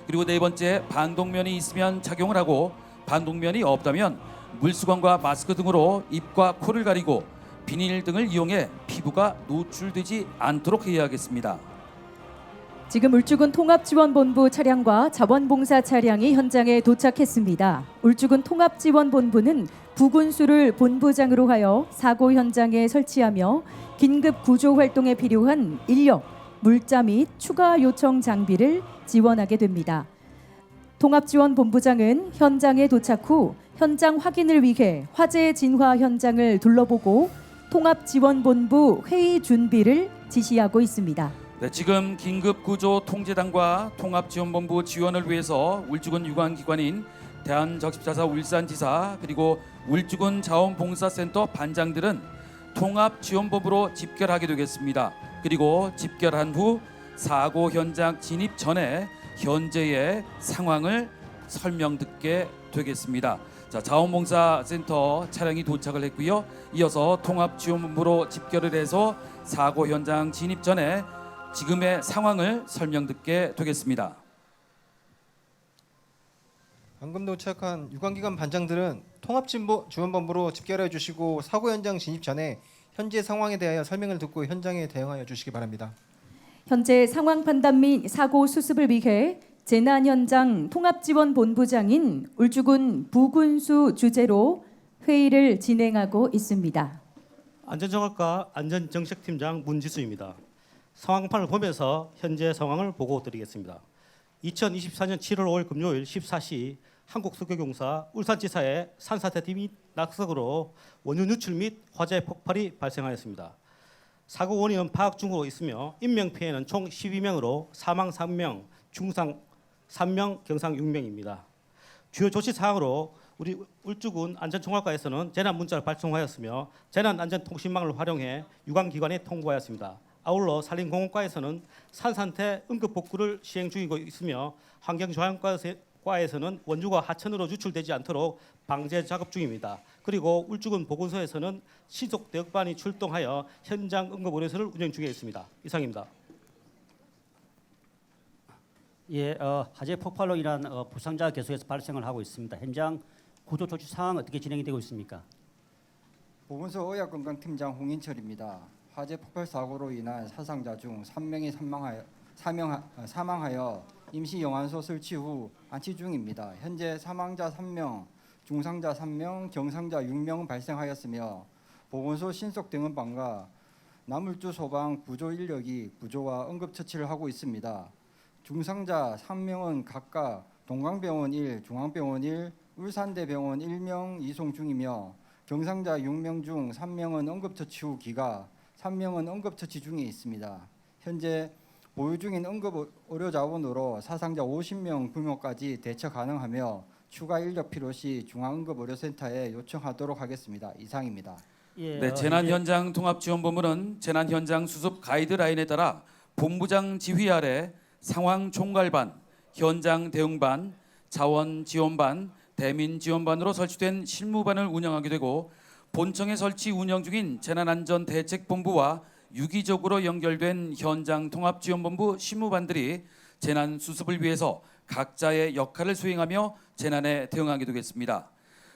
그리고 네 번째, 반독면이 있으면 착용을 하고 반독면이 없다면 물수건과 마스크 등으로 입과 코를 가리고 비닐 등을 이용해 피부가 노출되지 않도록 해야 하겠습니다. 지금 울주군 통합지원본부 차량과 자원봉사 차량이 현장에 도착했습니다. 울주군 통합지원본부는 부군수를 본부장으로 하여 사고 현장에 설치하며 긴급 구조 활동에 필요한 인력, 물자 및 추가 요청 장비를 지원하게 됩니다. 통합지원본부장은 현장에 도착 후 현장 확인을 위해 화재 진화 현장을 둘러보고 통합지원본부 회의 준비를 지시하고 있습니다. 네, 지금 긴급구조통제단과 통합지원본부 지원을 위해서 울주군 유관기관인 대한적십자사 울산지사 그리고 울주군 자원봉사센터 반장들은 통합지원본부로 집결하게 되겠습니다. 그리고 집결한 후 사고 현장 진입 전에 현재의 상황을 설명 듣게 되겠습니다. 자, 자원봉사센터 차량이 도착을 했고요. 이어서 통합지원본부로 집결을 해서 사고 현장 진입 전에 지금의 상황을 설명 듣게 되겠습니다. 방금 도착한 유관기관 반장들은 통합지원본부로 집결해 주시고 사고 현장 진입 전에 현재 상황에 대하여 설명을 듣고 현장에 대응하여 주시기 바랍니다. 현재 상황 판단 및 사고 수습을 위해 재난 현장 통합지원본부장인 울주군 부군수 주재로 회의를 진행하고 있습니다. 안전정학과 안전정책팀장 문지수입니다. 상황판을 보면서 현재 상황을 보고드리겠습니다. 2024년 7월 5일 금요일 14시 한국석유공사 울산지사의 산사태 및 낙석으로 원유 누출 및 화재 폭발이 발생하였습니다. 사고 원인은 파악 중으로 있으며 인명피해는 총 12명으로 사망 3명, 중상 3명, 경상 6명입니다. 주요 조치 사항으로 우리 울주군 안전총괄과에서는 재난 문자를 발송하였으며 재난안전통신망을 활용해 유관기관에 통보하였습니다. 아울러 산림공원과에서는 산사태 응급복구를 시행 중이고 있으며 환경조항과에서는 원유가 하천으로 유출되지 않도록 방제 작업 중입니다. 그리고 울주군 보건소에서는 신속 대응반이 출동하여 현장 응급 의료소를 운영 중에 있습니다. 이상입니다. 예, 화재 폭발로 인한 부상자 계속해서 발생을 하고 있습니다. 현장 구조 조치 상황 어떻게 진행이 되고 있습니까? 보건소 의학건강팀장 홍인철입니다. 화재 폭발 사고로 인한 사상자 중 3명이 사망하여 임시 영안소 설치 후 안치 중입니다. 현재 사망자 3명, 중상자 3명, 경상자 6명 발생하였으며 보건소 신속 대응반과 남울주 소방 구조 인력이 구조와 응급 처치를 하고 있습니다. 중상자 3명은 각각 동강병원 1, 중앙병원 1, 울산대병원 1명 이송 중이며 경상자 6명 중 3명은 응급처치 후 기가, 3명은 응급처치 중에 있습니다. 현재 보유 중인 응급의료자원으로 사상자 50명 규모까지 대처 가능하며 추가 인력 필요시 중앙응급의료센터에 요청하도록 하겠습니다. 이상입니다. 네, 재난현장 통합지원본부는 재난현장 수습 가이드라인에 따라 본부장 지휘 아래 상황 총괄반, 현장 대응반, 자원지원반, 대민지원반으로 설치된 실무반을 운영하게 되고 본청에 설치 운영 중인 재난안전대책본부와 유기적으로 연결된 현장 통합지원본부 실무반들이 재난 수습을 위해서 각자의 역할을 수행하며 재난에 대응하게 되겠습니다.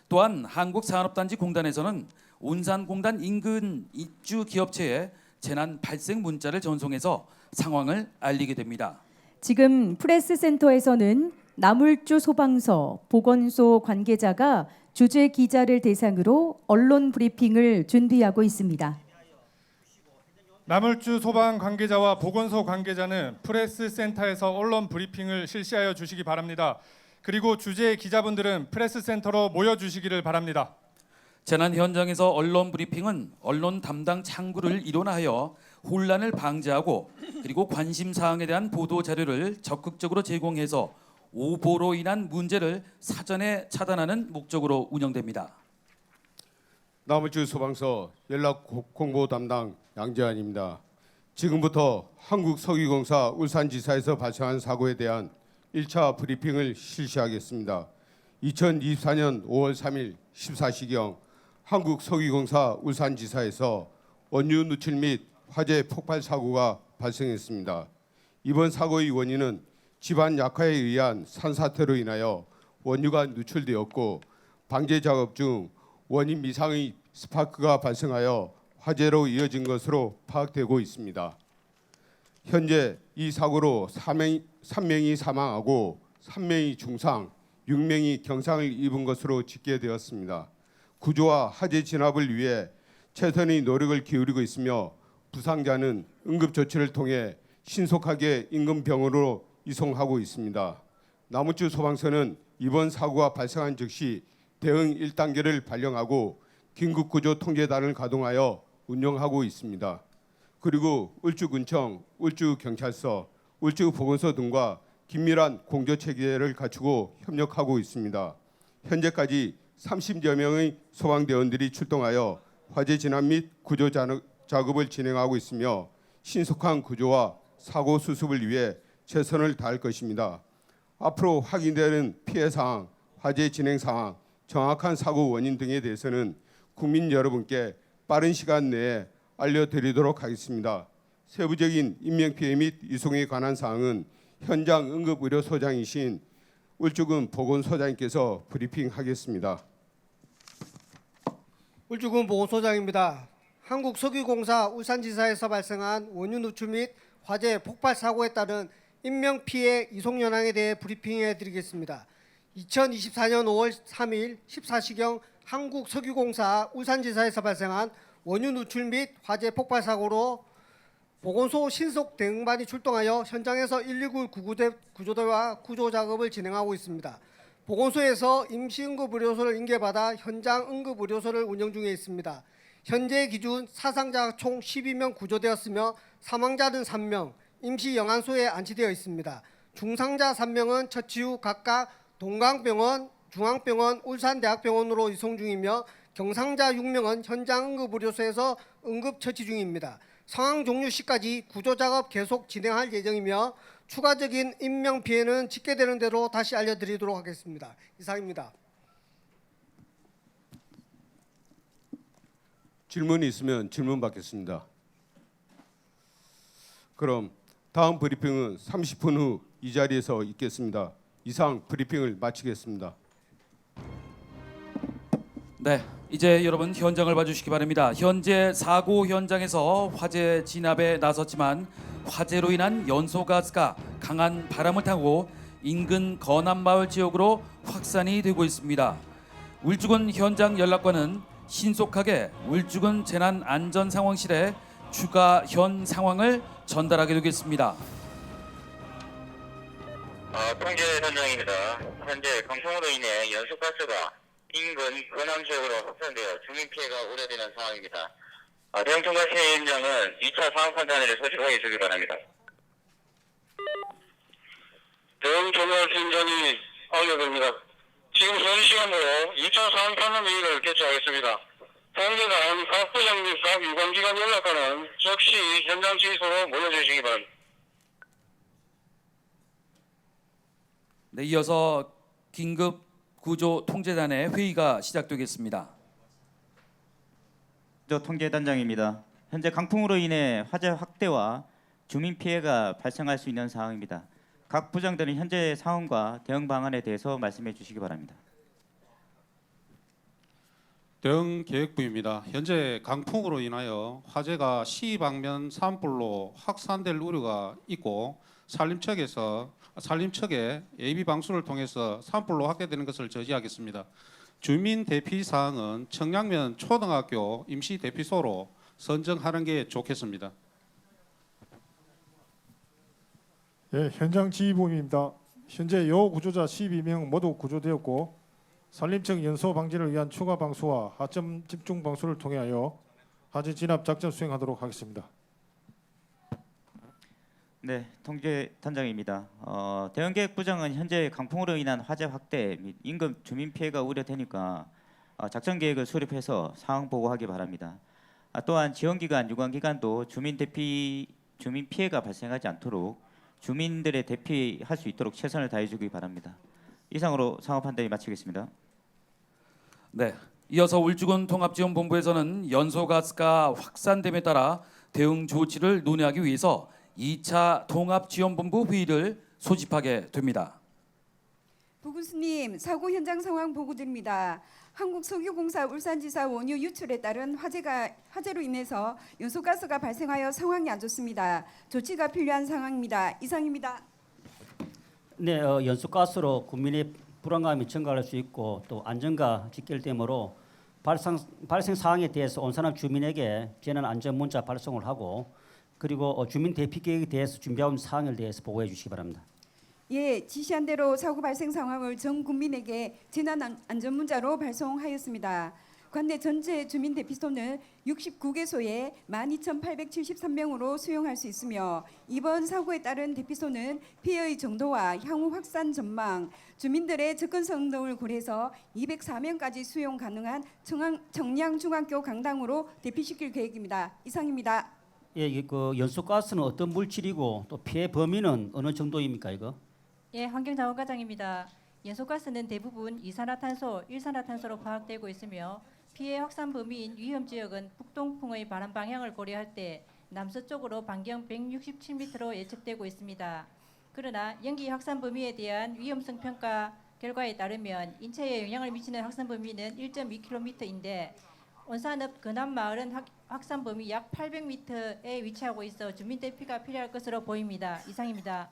또한 한국산업단지공단에서는 온산공단 인근 입주 기업체에 재난 발생 문자를 전송해서 상황을 알리게 됩니다. 지금 프레스센터에서는 남울주 소방서, 보건소 관계자가 주재 기자를 대상으로 언론 브리핑을 준비하고 있습니다. 남울주 소방 관계자와 보건소 관계자는 프레스센터에서 언론 브리핑을 실시하여 주시기 바랍니다. 그리고 주재 기자분들은 프레스센터로 모여주시기를 바랍니다. 재난 현장에서 언론 브리핑은 언론 담당 창구를 일원하여 혼란을 방지하고 그리고 관심 사항에 대한 보도 자료를 적극적으로 제공해서 오보로 인한 문제를 사전에 차단하는 목적으로 운영됩니다. 남울주 소방서 연락 공보 담당 양재환입니다. 지금부터 한국석유공사 울산지사에서 발생한 사고에 대한 1차 브리핑을 실시하겠습니다. 2024년 5월 3일 14시경 한국석유공사 울산지사에서 원유 누출 및 화재 폭발 사고가 발생했습니다. 이번 사고의 원인은 집안 약화에 의한 산사태로 인하여 원유가 누출되었고 방제 작업 중 원인 미상의 스파크가 발생하여 화재로 이어진 것으로 파악되고 있습니다. 현재 이 사고로 3명이 사망하고 3명이 중상, 6명이 경상을 입은 것으로 집계되었습니다. 구조와 화재 진압을 위해 최선의 노력을 기울이고 있으며 부상자는 응급조치를 통해 신속하게 인근 병원으로 이송하고 있습니다. 남원주 소방서는 이번 사고가 발생한 즉시 대응 1단계를 발령하고 긴급구조 통제단을 가동하여 운영하고 있습니다. 그리고 울주군청, 울주경찰서, 울주보건소 등과 긴밀한 공조체계를 갖추고 협력하고 있습니다. 현재까지 30여 명의 소방대원들이 출동하여 화재 진압 및 구조 작업을 진행하고 있으며 신속한 구조와 사고 수습을 위해 최선을 다할 것입니다. 앞으로 확인되는 피해 사항, 화재 진행 상황, 정확한 사고 원인 등에 대해서는 국민 여러분께 빠른 시간 내에 알려드리도록 하겠습니다. 세부적인 인명피해 및 이송에 관한 사항은 현장 응급의료소장이신 울주군 보건소장님께서 브리핑하겠습니다. 울주군 보건소장입니다. 한국석유공사 울산지사에서 발생한 원유 누출 및 화재 폭발 사고에 따른 인명피해 이송 현황에 대해 브리핑해 드리겠습니다. 2024년 5월 3일 14시경 한국석유공사 울산지사에서 발생한 원유 누출 및 화재 폭발 사고로 보건소 신속 대응반이 출동하여 현장에서 119 구조대와 구조 작업을 진행하고 있습니다. 보건소에서 임시응급의료소를 인계받아 현장 응급의료소를 운영 중에 있습니다. 현재 기준 사상자 총 12명 구조되었으며 사망자는 3명, 임시 영안소에 안치되어 있습니다. 중상자 3명은 처치 후 각각 동강병원, 중앙병원, 울산대학병원으로 이송 중이며 경상자 6명은 현장 응급의료소에서 응급처치 중입니다. 상황 종료 시까지 구조작업 계속 진행할 예정이며 추가적인 인명피해는 집계되는 대로 다시 알려드리도록 하겠습니다. 이상입니다. 질문이 있으면 질문 받겠습니다. 그럼 다음 브리핑은 30분 후 이 자리에서 있겠습니다. 이상 브리핑을 마치겠습니다. 네, 이제 여러분 현장을 봐주시기 바랍니다. 현재 사고 현장에서 화재 진압에 나섰지만 화재로 인한 연소가스가 강한 바람을 타고 인근 건암마을 지역으로 확산이 되고 있습니다. 울주군 현장 연락관은 신속하게 울주군 재난안전상황실에 추가 현 상황을 전달하게 되겠습니다. 통제 현장입니다. 현재 강풍으로 인해 연소가스가 인근 건암 지역으로 확산되어 주민 피해가 우려되는 상황입니다. 대형 통과 시행 현장은 2차 상황 판단을 소집하게 해주기 바랍니다. 대응 조명 팀장이 알려드립니다. 지금 현 시간으로 2차 상황 판단 회의를 개최하겠습니다. 통제단 각 부장님 각 유관기관 연락관은 즉시 현장 지휘소로 모여주시기 바랍니다. 네, 이어서 긴급 구조 통제단의 회의가 시작되겠습니다. 통제단장입니다. 현재 강풍으로 인해 화재 확대와 주민 피해가 발생할 수 있는 상황입니다. 각 부장들은 현재 상황과 대응 방안에 대해서 말씀해 주시기 바랍니다. 대응 계획부입니다. 현재 강풍으로 인하여 화재가 시 방면 산불로 확산될 우려가 있고 산림청에 예비 방수를 통해서 산불로 확대되는 것을 저지하겠습니다. 주민 대피 사항은 청량면 초등학교 임시 대피소로 선정하는 게 좋겠습니다. 예, 현장 지휘부입니다. 현재 요 구조자 12명 모두 구조되었고 산림청 연소 방지를 위한 추가 방수와 하점 집중 방수를 통하여 화재 진압 작전 수행하도록 하겠습니다. 네, 통제단장입니다. 대응계획부장은 현재 강풍으로 인한 화재 확대 및 인근 주민 피해가 우려되니까 작전 계획을 수립해서 상황 보고하기 바랍니다. 또한 지원기관, 유관기관도 주민 피해가 발생하지 않도록 주민들의 대피할 수 있도록 최선을 다해주기 바랍니다. 이상으로 상황 판단이 마치겠습니다. 네, 이어서 울주군 통합지원본부에서는 연소가스가 확산됨에 따라 대응 조치를 논의하기 위해서 2차 통합지원본부 회의를 소집하게 됩니다. 부군수님, 사고 현장 상황 보고드립니다. 한국석유공사 울산지사 원유 유출에 따른 화재로 인해서 연소가스가 발생하여 상황이 안 좋습니다. 조치가 필요한 상황입니다. 이상입니다. 네, 연소가스로 국민의 불안감이 증가할 수 있고 또 안전과 직결되므로 발생 사항에 대해서 온 산업 주민에게 재난 안전 문자 발송을 하고 그리고 주민 대피 계획에 대해서 준비한 사항에 대해서 보고해 주시기 바랍니다. 예, 지시한 대로 사고 발생 상황을 전 국민에게 재난 안전 문자로 발송하였습니다. 관내 전체 주민 대피소는 69개소에 12,873명으로 수용할 수 있으며 이번 사고에 따른 대피소는 피해의 정도와 향후 확산 전망, 주민들의 접근성 등을 고려해서 204명까지 수용 가능한 청량중학교 강당으로 대피시킬 계획입니다. 이상입니다. 예, 그 연소가스는 어떤 물질이고 또 피해 범위는 어느 정도입니까 이거? 예, 환경자원과장입니다. 연소가스는 대부분 이산화탄소, 일산화탄소로 파악되고 있으며 피해 확산 범위인 위험 지역은 북동풍의 바람 방향을 고려할 때 남서쪽으로 반경 167m로 예측되고 있습니다. 그러나 연기 확산 범위에 대한 위험성 평가 결과에 따르면 인체에 영향을 미치는 확산 범위는 1.2km인데 온산읍 근암마을은 확산 범위 약 800m에 위치하고 있어 주민 대피가 필요할 것으로 보입니다. 이상입니다.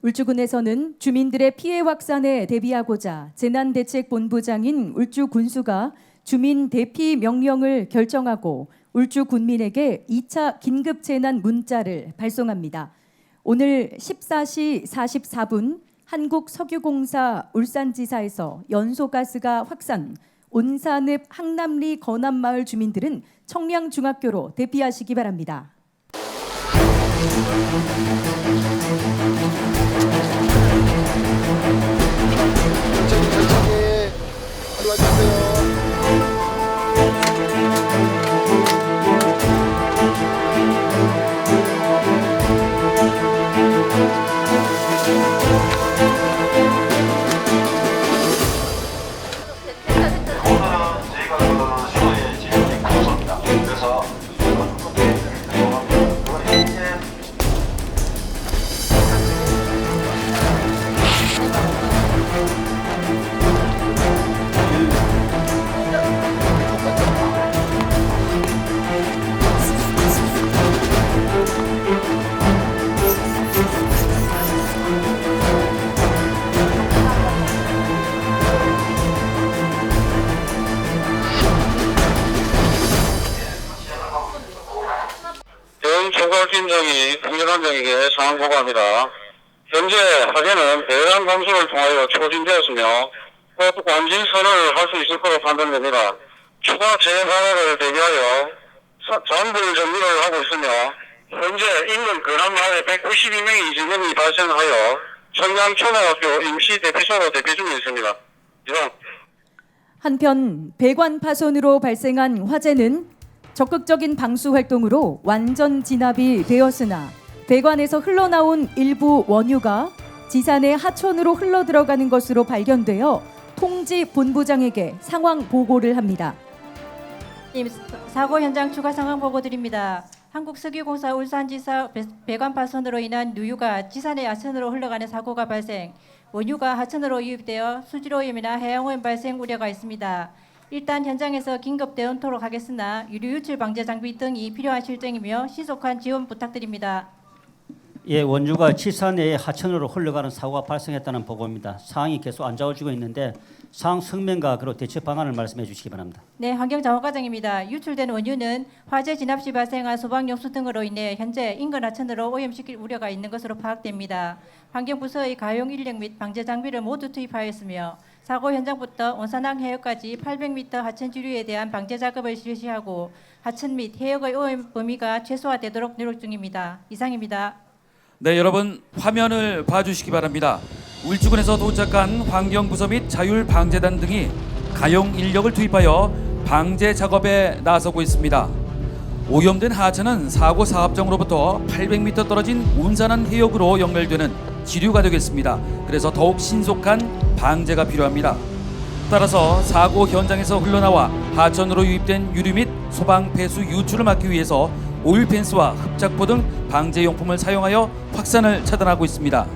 울주군에서는 주민들의 피해 확산에 대비하고자 재난대책본부장인 울주군수가 주민 대피 명령을 결정하고 울주 군민에게 2차 긴급 재난 문자를 발송합니다. 오늘 14시 44분 한국석유공사 울산지사에서 연소가스가 확산, 온산읍 항남리 건암마을 주민들은 청량중학교로 대피하시기 바랍니다. 총괄팀장이 국민원장에게 상황 보고합니다. 현재 화재는 대량 검수를 통하여 초진되었으며 곧 완진 선언을 할 수 있을 것으로 판단됩니다. 추가 재발을 대비하여 잔불 정리를 하고 있으며 현재 인근 근암마을에 192명의 이진명이 발생하여 청량초등학교 임시 대피소로 대피 중에 있습니다. 이상. 한편 배관 파손으로 발생한 화재는 적극적인 방수 활동으로 완전 진압이 되었으나 배관에서 흘러나온 일부 원유가 지산의 하천으로 흘러들어가는 것으로 발견되어 통지 본부장에게 상황 보고를 합니다. 사고 현장 추가 상황 보고 드립니다. 한국석유공사 울산지사 배관 파손으로 인한 누유가 지산의 하천으로 흘러가는 사고가 발생, 원유가 하천으로 유입되어 수질오염이나 해양오염 발생 우려가 있습니다. 일단 현장에서 긴급 대응토록 하겠으나 유류 유출 방제 장비 등이 필요한 실정이며 신속한 지원 부탁드립니다. 예, 원유가 지산의 하천으로 흘러가는 사고가 발생했다는 보고입니다. 상황이 계속 안 좋아지고 있는데 상황 성명과 그리고 대책 방안을 말씀해 주시기 바랍니다. 네, 환경자원과장입니다. 유출된 원유는 화재 진압 시 발생한 소방용수 등으로 인해 현재 인근 하천으로 오염시킬 우려가 있는 것으로 파악됩니다. 환경부서의 가용 인력 및 방제 장비를 모두 투입하였으며 사고 현장부터 온산항 해역까지 800m 하천 주류에 대한 방제 작업을 실시하고 하천 및 해역의 오염 범위가 최소화되도록 노력 중입니다. 이상입니다. 네, 여러분 화면을 봐주시기 바랍니다. 울주군에서 도착한 환경부서 및 자율방재단 등이 가용 인력을 투입하여 방제 작업에 나서고 있습니다. 오염된 하천은 사고 사업장으로부터 800m 떨어진 온산한 해역으로 연결되는 지류가 되겠습니다. 그래서 더욱 신속한 방제가 필요합니다. 따라서 사고 현장에서 흘러나와 하천으로 유입된 유류 및 소방 폐수 유출을 막기 위해서 오일 펜스와 흡착포 등 방제용품을 사용하여 확산을 차단하고 있습니다.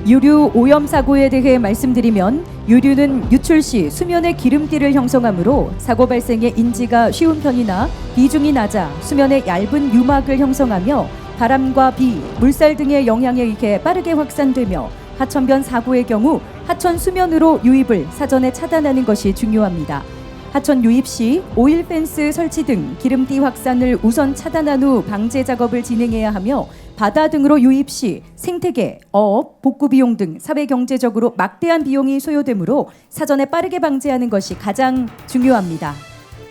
유류 오염 사고에 대해 말씀드리면 유류는 유출 시 수면에 기름기를 형성하므로 사고 발생의 인지가 쉬운 편이나 비중이 낮아 수면에 얇은 유막을 형성하며 바람과 비, 물살 등의 영향에 의해 빠르게 확산되며 하천변 사고의 경우 하천 수면으로 유입을 사전에 차단하는 것이 중요합니다. 하천 유입 시 오일 펜스 설치 등 기름띠 확산을 우선 차단한 후 방제 작업을 진행해야 하며 바다 등으로 유입 시 생태계, 어업, 복구 비용 등 사회 경제적으로 막대한 비용이 소요되므로 사전에 빠르게 방지하는 것이 가장 중요합니다.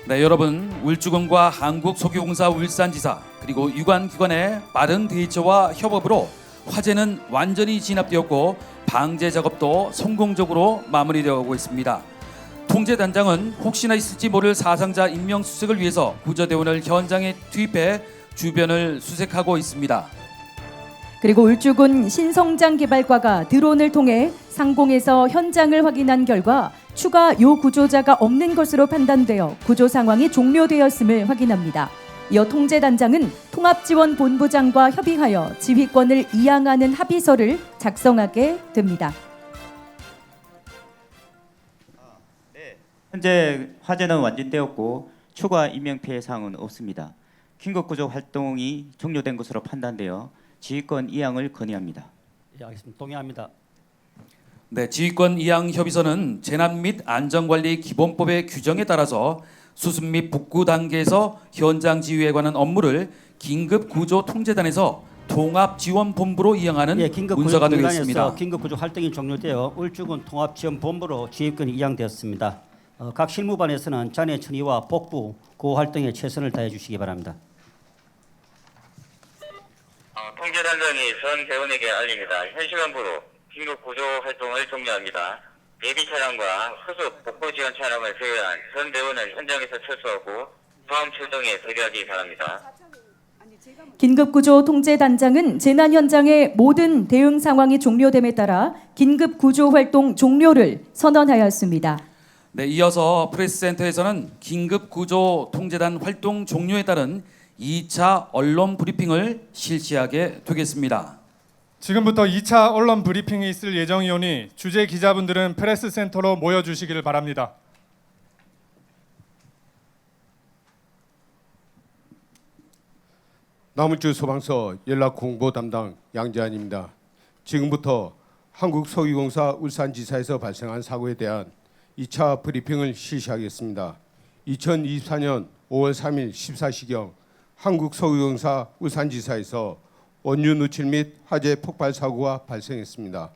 네, 여러분, 울주군과 한국석유공사 울산지사 그리고 유관기관의 빠른 대처와 협업으로 화재는 완전히 진압되었고 방제 작업도 성공적으로 마무리되어가고 있습니다. 통제단장은 혹시나 있을지 모를 사상자 인명 수색을 위해서 구조대원을 현장에 투입해 주변을 수색하고 있습니다. 그리고 울주군 신성장개발과가 드론을 통해 상공에서 현장을 확인한 결과 추가 요구조자가 없는 것으로 판단되어 구조 상황이 종료되었음을 확인합니다. 이어 통제단장은 통합지원본부장과 협의하여 지휘권을 이양하는 합의서를 작성하게 됩니다. 현재 화재는 완전되었고 추가 인명피해 사항은 없습니다. 긴급구조 활동이 종료된 것으로 판단되어 지휘권 이양을 건의합니다. 예, 알겠습니다. 동의합니다. 네, 지휘권 이양 협의서는 재난 및 안전관리 기본법의 규정에 따라서 수습 및 복구 단계에서 현장 지휘에 관한 업무를 긴급구조통제단에서 통합지원본부로 이양하는 문서가 되겠습니다. 긴급구조 활동이 종료되어 울주군 통합지원본부로 지휘권이 이양되었습니다. 각 실무반에서는 잔해 처리와 복구, 구호 활동에 최선을 다해 주시기 바랍니다. 통제단장이 전 대원에게 알립니다. 현 시간부로 긴급구조 활동을 종료합니다. 예비 차량과 수습, 복구 지원 차량을 제외한 전 대원은 현장에서 철수하고 다음 출동에 대비하기 바랍니다. 긴급구조통제단장은 재난 현장의 모든 대응 상황이 종료됨에 따라 긴급구조 활동 종료를 선언하였습니다. 네, 이어서 프레스센터에서는 긴급구조통제단 활동 종료에 따른 2차 언론 브리핑을 실시하게 되겠습니다. 지금부터 2차 언론 브리핑이 있을 예정이오니 주재 기자분들은 프레스센터로 모여주시기를 바랍니다. 남울주 소방서 연락공보 담당 양재환입니다. 지금부터 한국석유공사 울산지사에서 발생한 사고에 대한 2차 브리핑을 실시하겠습니다. 2024년 5월 3일 14시경 한국석유공사 울산지사에서 원유 누출 및 화재 폭발 사고가 발생했습니다.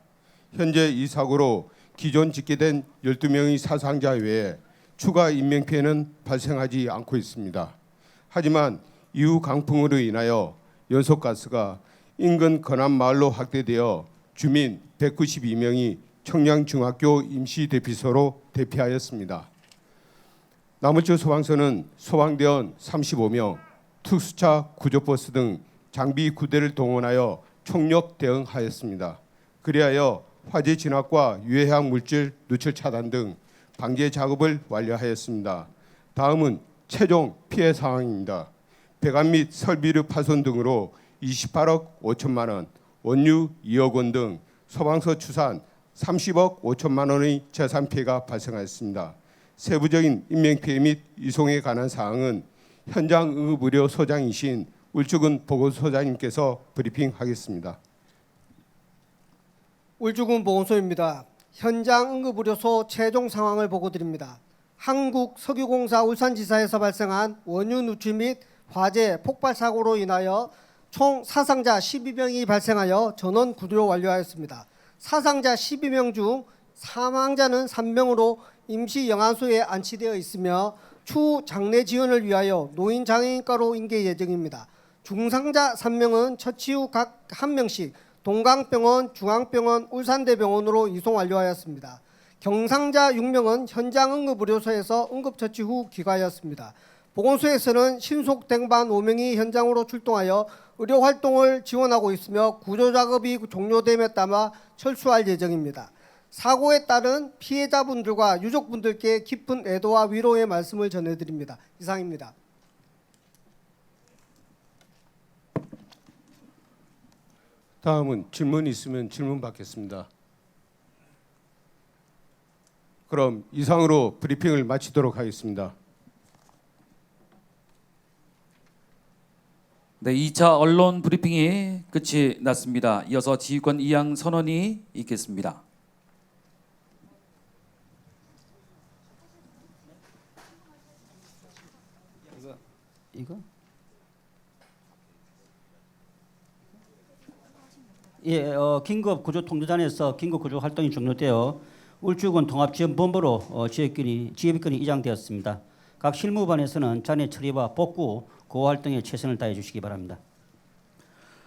현재 이 사고로 기존 집계된 12명의 사상자 외에 추가 인명피해는 발생하지 않고 있습니다. 하지만 이후 강풍으로 인하여 연소가스가 인근 건암마을로 확대되어 주민 192명이 청량중학교 임시대피소로 대피하였습니다. 남울주 소방서는 소방대원 35명, 특수차 구조버스 등 장비 9대를 동원하여 총력 대응하였습니다. 그리하여 화재 진압과 유해한 물질 누출 차단 등 방제 작업을 완료하였습니다. 다음은 최종 피해 상황입니다. 배관 및 설비류 파손 등으로 28억 5천만 원, 원유 2억 원 등 소방서 추산 30억 5천만 원의 재산 피해가 발생하였습니다. 세부적인 인명피해 및 이송에 관한 사항은 현장 응급의료 소장이신 울주군 보건소장님께서 브리핑하겠습니다. 울주군 보건소입니다. 현장 응급의료소 최종 상황을 보고드립니다. 한국석유공사 울산지사에서 발생한 원유 누출 및 화재 폭발 사고로 인하여 총 사상자 12명이 발생하여 전원 구조 완료하였습니다. 사상자 12명 중 사망자는 3명으로 임시 영안소에 안치되어 있으며 추후 장례 지원을 위하여 노인장애인과로 인계 예정입니다. 중상자 3명은 처치 후 각 1명씩 동강병원, 중앙병원, 울산대병원으로 이송 완료하였습니다. 경상자 6명은 현장 응급의료소에서 응급처치 후 귀가하였습니다. 보건소에서는 신속 댕반 5명이 현장으로 출동하여 의료활동을 지원하고 있으며 구조작업이 종료됨에 따라 철수할 예정입니다. 사고에 따른 피해자분들과 유족분들께 깊은 애도와 위로의 말씀을 전해드립니다. 이상입니다. 다음은 질문 있으면 질문 받겠습니다. 그럼 이상으로 브리핑을 마치도록 하겠습니다. 네, 2차 언론 브리핑이 끝이 났습니다. 이어서 지휘권 이양 선언이 있겠습니다. 이거? 예, 긴급 구조 통제단에서 긴급 구조 활동이 종료되어 울주군 통합지원본부로 지휘권이 이장되었습니다. 각 실무반에서는 잔해 처리와 복구, 고호 활동에 최선을 다해 주시기 바랍니다.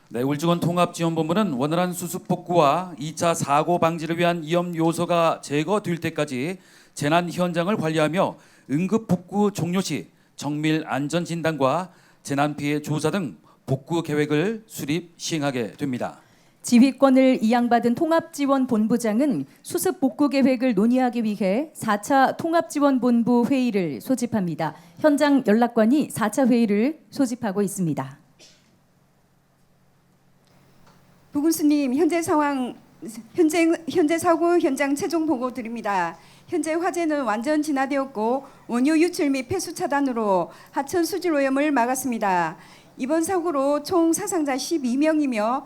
네, 울주군 통합지원본부는 원활한 수습 복구와 2차 사고 방지를 위한 위험 요소가 제거될 때까지 재난 현장을 관리하며 응급 복구 종료 시 정밀 안전 진단과 재난 피해 조사 등 복구 계획을 수립 시행하게 됩니다. 지휘권을 이양받은 통합지원본부장은 수습 복구 계획을 논의하기 위해 4차 통합지원본부 회의를 소집합니다. 현장 연락관이 4차 회의를 소집하고 있습니다. 부군수님, 현재 사고 현장 최종 보고 드립니다. 현재 화재는 완전 진화되었고 원유 유출 및 폐수 차단으로 하천 수질 오염을 막았습니다. 이번 사고로 총 사상자 12명이며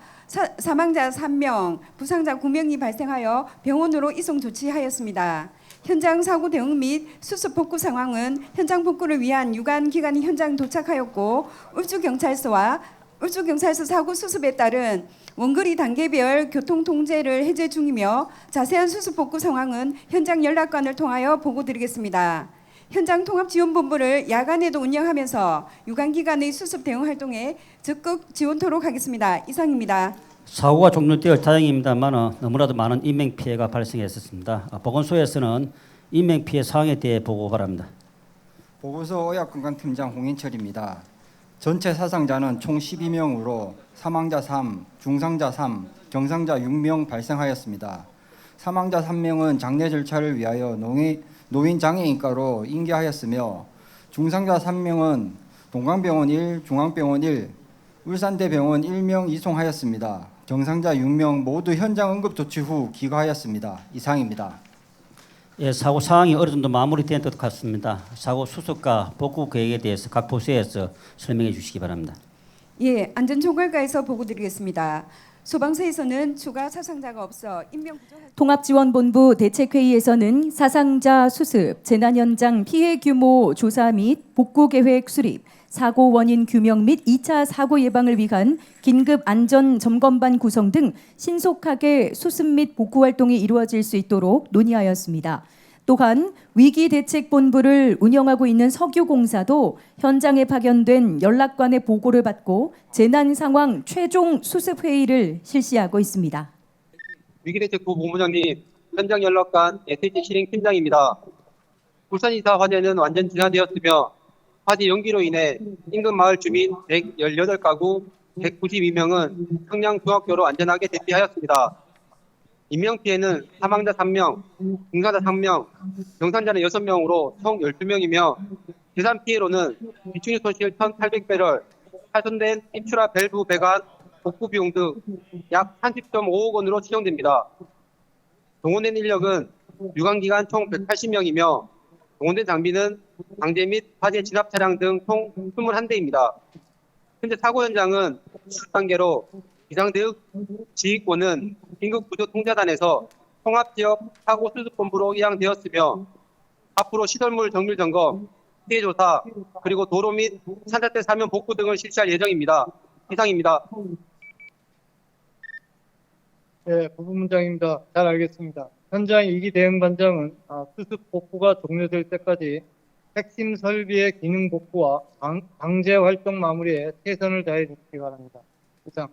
사망자 3명, 부상자 9명이 발생하여 병원으로 이송 조치하였습니다. 현장 사고 대응 및 수습 복구 상황은 현장 복구를 위한 유관 기관이 현장 도착하였고 울주경찰서 사고 수습에 따른 원거리 단계별 교통 통제를 해제 중이며 자세한 수습 복구 상황은 현장 연락관을 통하여 보고드리겠습니다. 현장 통합지원본부를 야간에도 운영하면서 유관기관의 수습 대응 활동에 적극 지원토록 하겠습니다. 이상입니다. 사고가 종료되어 다행입니다만 너무나도 많은 인명 피해가 발생했었습니다. 보건소에서는 인명 피해 상황에 대해 보고 바랍니다. 보건소 의학건강팀장 홍인철입니다. 전체 사상자는 총 12명으로 사망자 3, 중상자 3, 경상자 6명 발생하였습니다. 사망자 3명은 장례 절차를 위하여 노인 장애인과로 인계하였으며 중상자 3명은 동강병원 1, 중앙병원 1, 울산대병원 1명 이송하였습니다. 경상자 6명 모두 현장 응급 조치 후 귀가하였습니다. 이상입니다. 예, 사고 상황이 어느 정도 마무리된 것 같습니다. 사고 수습과 복구 계획에 대해서 각 부서에서 설명해 주시기 바랍니다. 예, 안전총괄과에서 보고드리겠습니다. 소방서에서는 추가 사상자가 없어 인명구조 통합지원본부 대책회의에서는 사상자 수습, 재난 현장 피해 규모 조사 및 복구 계획 수립, 사고 원인 규명 및 2차 사고 예방을 위한 긴급 안전 점검반 구성 등 신속하게 수습 및 복구 활동이 이루어질 수 있도록 논의하였습니다. 또한 위기대책본부를 운영하고 있는 석유공사도 현장에 파견된 연락관의 보고를 받고 재난 상황 최종 수습 회의를 실시하고 있습니다. 위기대책부 본부장님, 현장 연락관 SH 실행팀장입니다. 울산이사 화재는 완전 진화되었으며 화재 연기로 인해 인근 마을 주민 118가구 192명은 청량 중학교로 안전하게 대피하였습니다. 인명피해는 사망자 3명, 중상자 3명, 경상자는 6명으로 총 12명이며 재산 피해로는 비축유 손실 1,800배럴, 파손된 입출하 밸브 배관, 복구 비용 등 약 30.5억 원으로 추정됩니다. 동원된 인력은 유관기관 총 180명이며 동원된 장비는 방제 및 화재 진압 차량 등 총 21대입니다. 현재 사고 현장은 수습 단계로 비상대응 지휘권은 긴급구조통제단에서 통합지역 사고수습본부로 이양되었으며 앞으로 시설물 정밀 점검, 피해 조사, 그리고 도로 및 산사태 사면 복구 등을 실시할 예정입니다. 이상입니다. 네, 부분문장입니다. 잘 알겠습니다. 현장 위기 대응 반장은 수습 복구가 종료될 때까지 핵심 설비의 기능 복구와 방제 활동 마무리에 최선을 다해 주시기 바랍니다. 이상.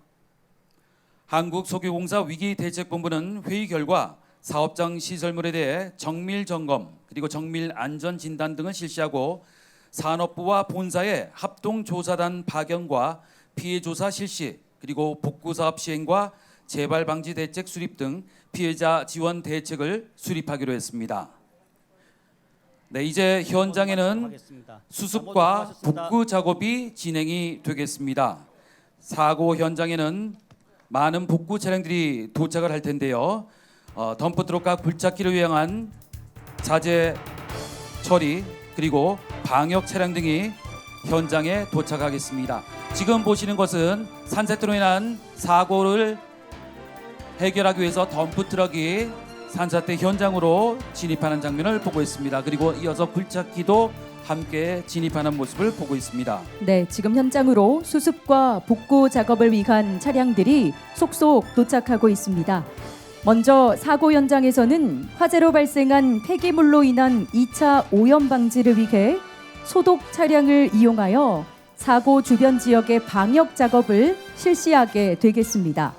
한국석유공사 위기대책본부는 회의 결과 사업장 시설물에 대해 정밀 점검 그리고 정밀 안전 진단 등을 실시하고 산업부와 본사의 합동조사단 파견과 피해 조사 실시 그리고 복구 사업 시행과 재발 방지 대책 수립 등 피해자 지원 대책을 수립하기로 했습니다. 네, 이제 현장에는 수습과 복구 작업이 진행이 되겠습니다. 사고 현장에는 많은 복구 차량들이 도착을 할 텐데요. 덤프트럭과 굴착기를 이용한 자재 처리 그리고 방역 차량 등이 현장에 도착하겠습니다. 지금 보시는 것은 산사태로 인한 사고를 해결하기 위해서 덤프트럭이 산사태 현장으로 진입하는 장면을 보고 있습니다. 그리고 이어서 굴착기도 함께 진입하는 모습을 보고 있습니다. 네, 지금 현장으로 수습과 복구 작업을 위한 차량들이 속속 도착하고 있습니다. 먼저 사고 현장에서는 화재로 발생한 폐기물로 인한 2차 오염 방지를 위해 소독 차량을 이용하여 사고 주변 지역의 방역 작업을 실시하게 되겠습니다.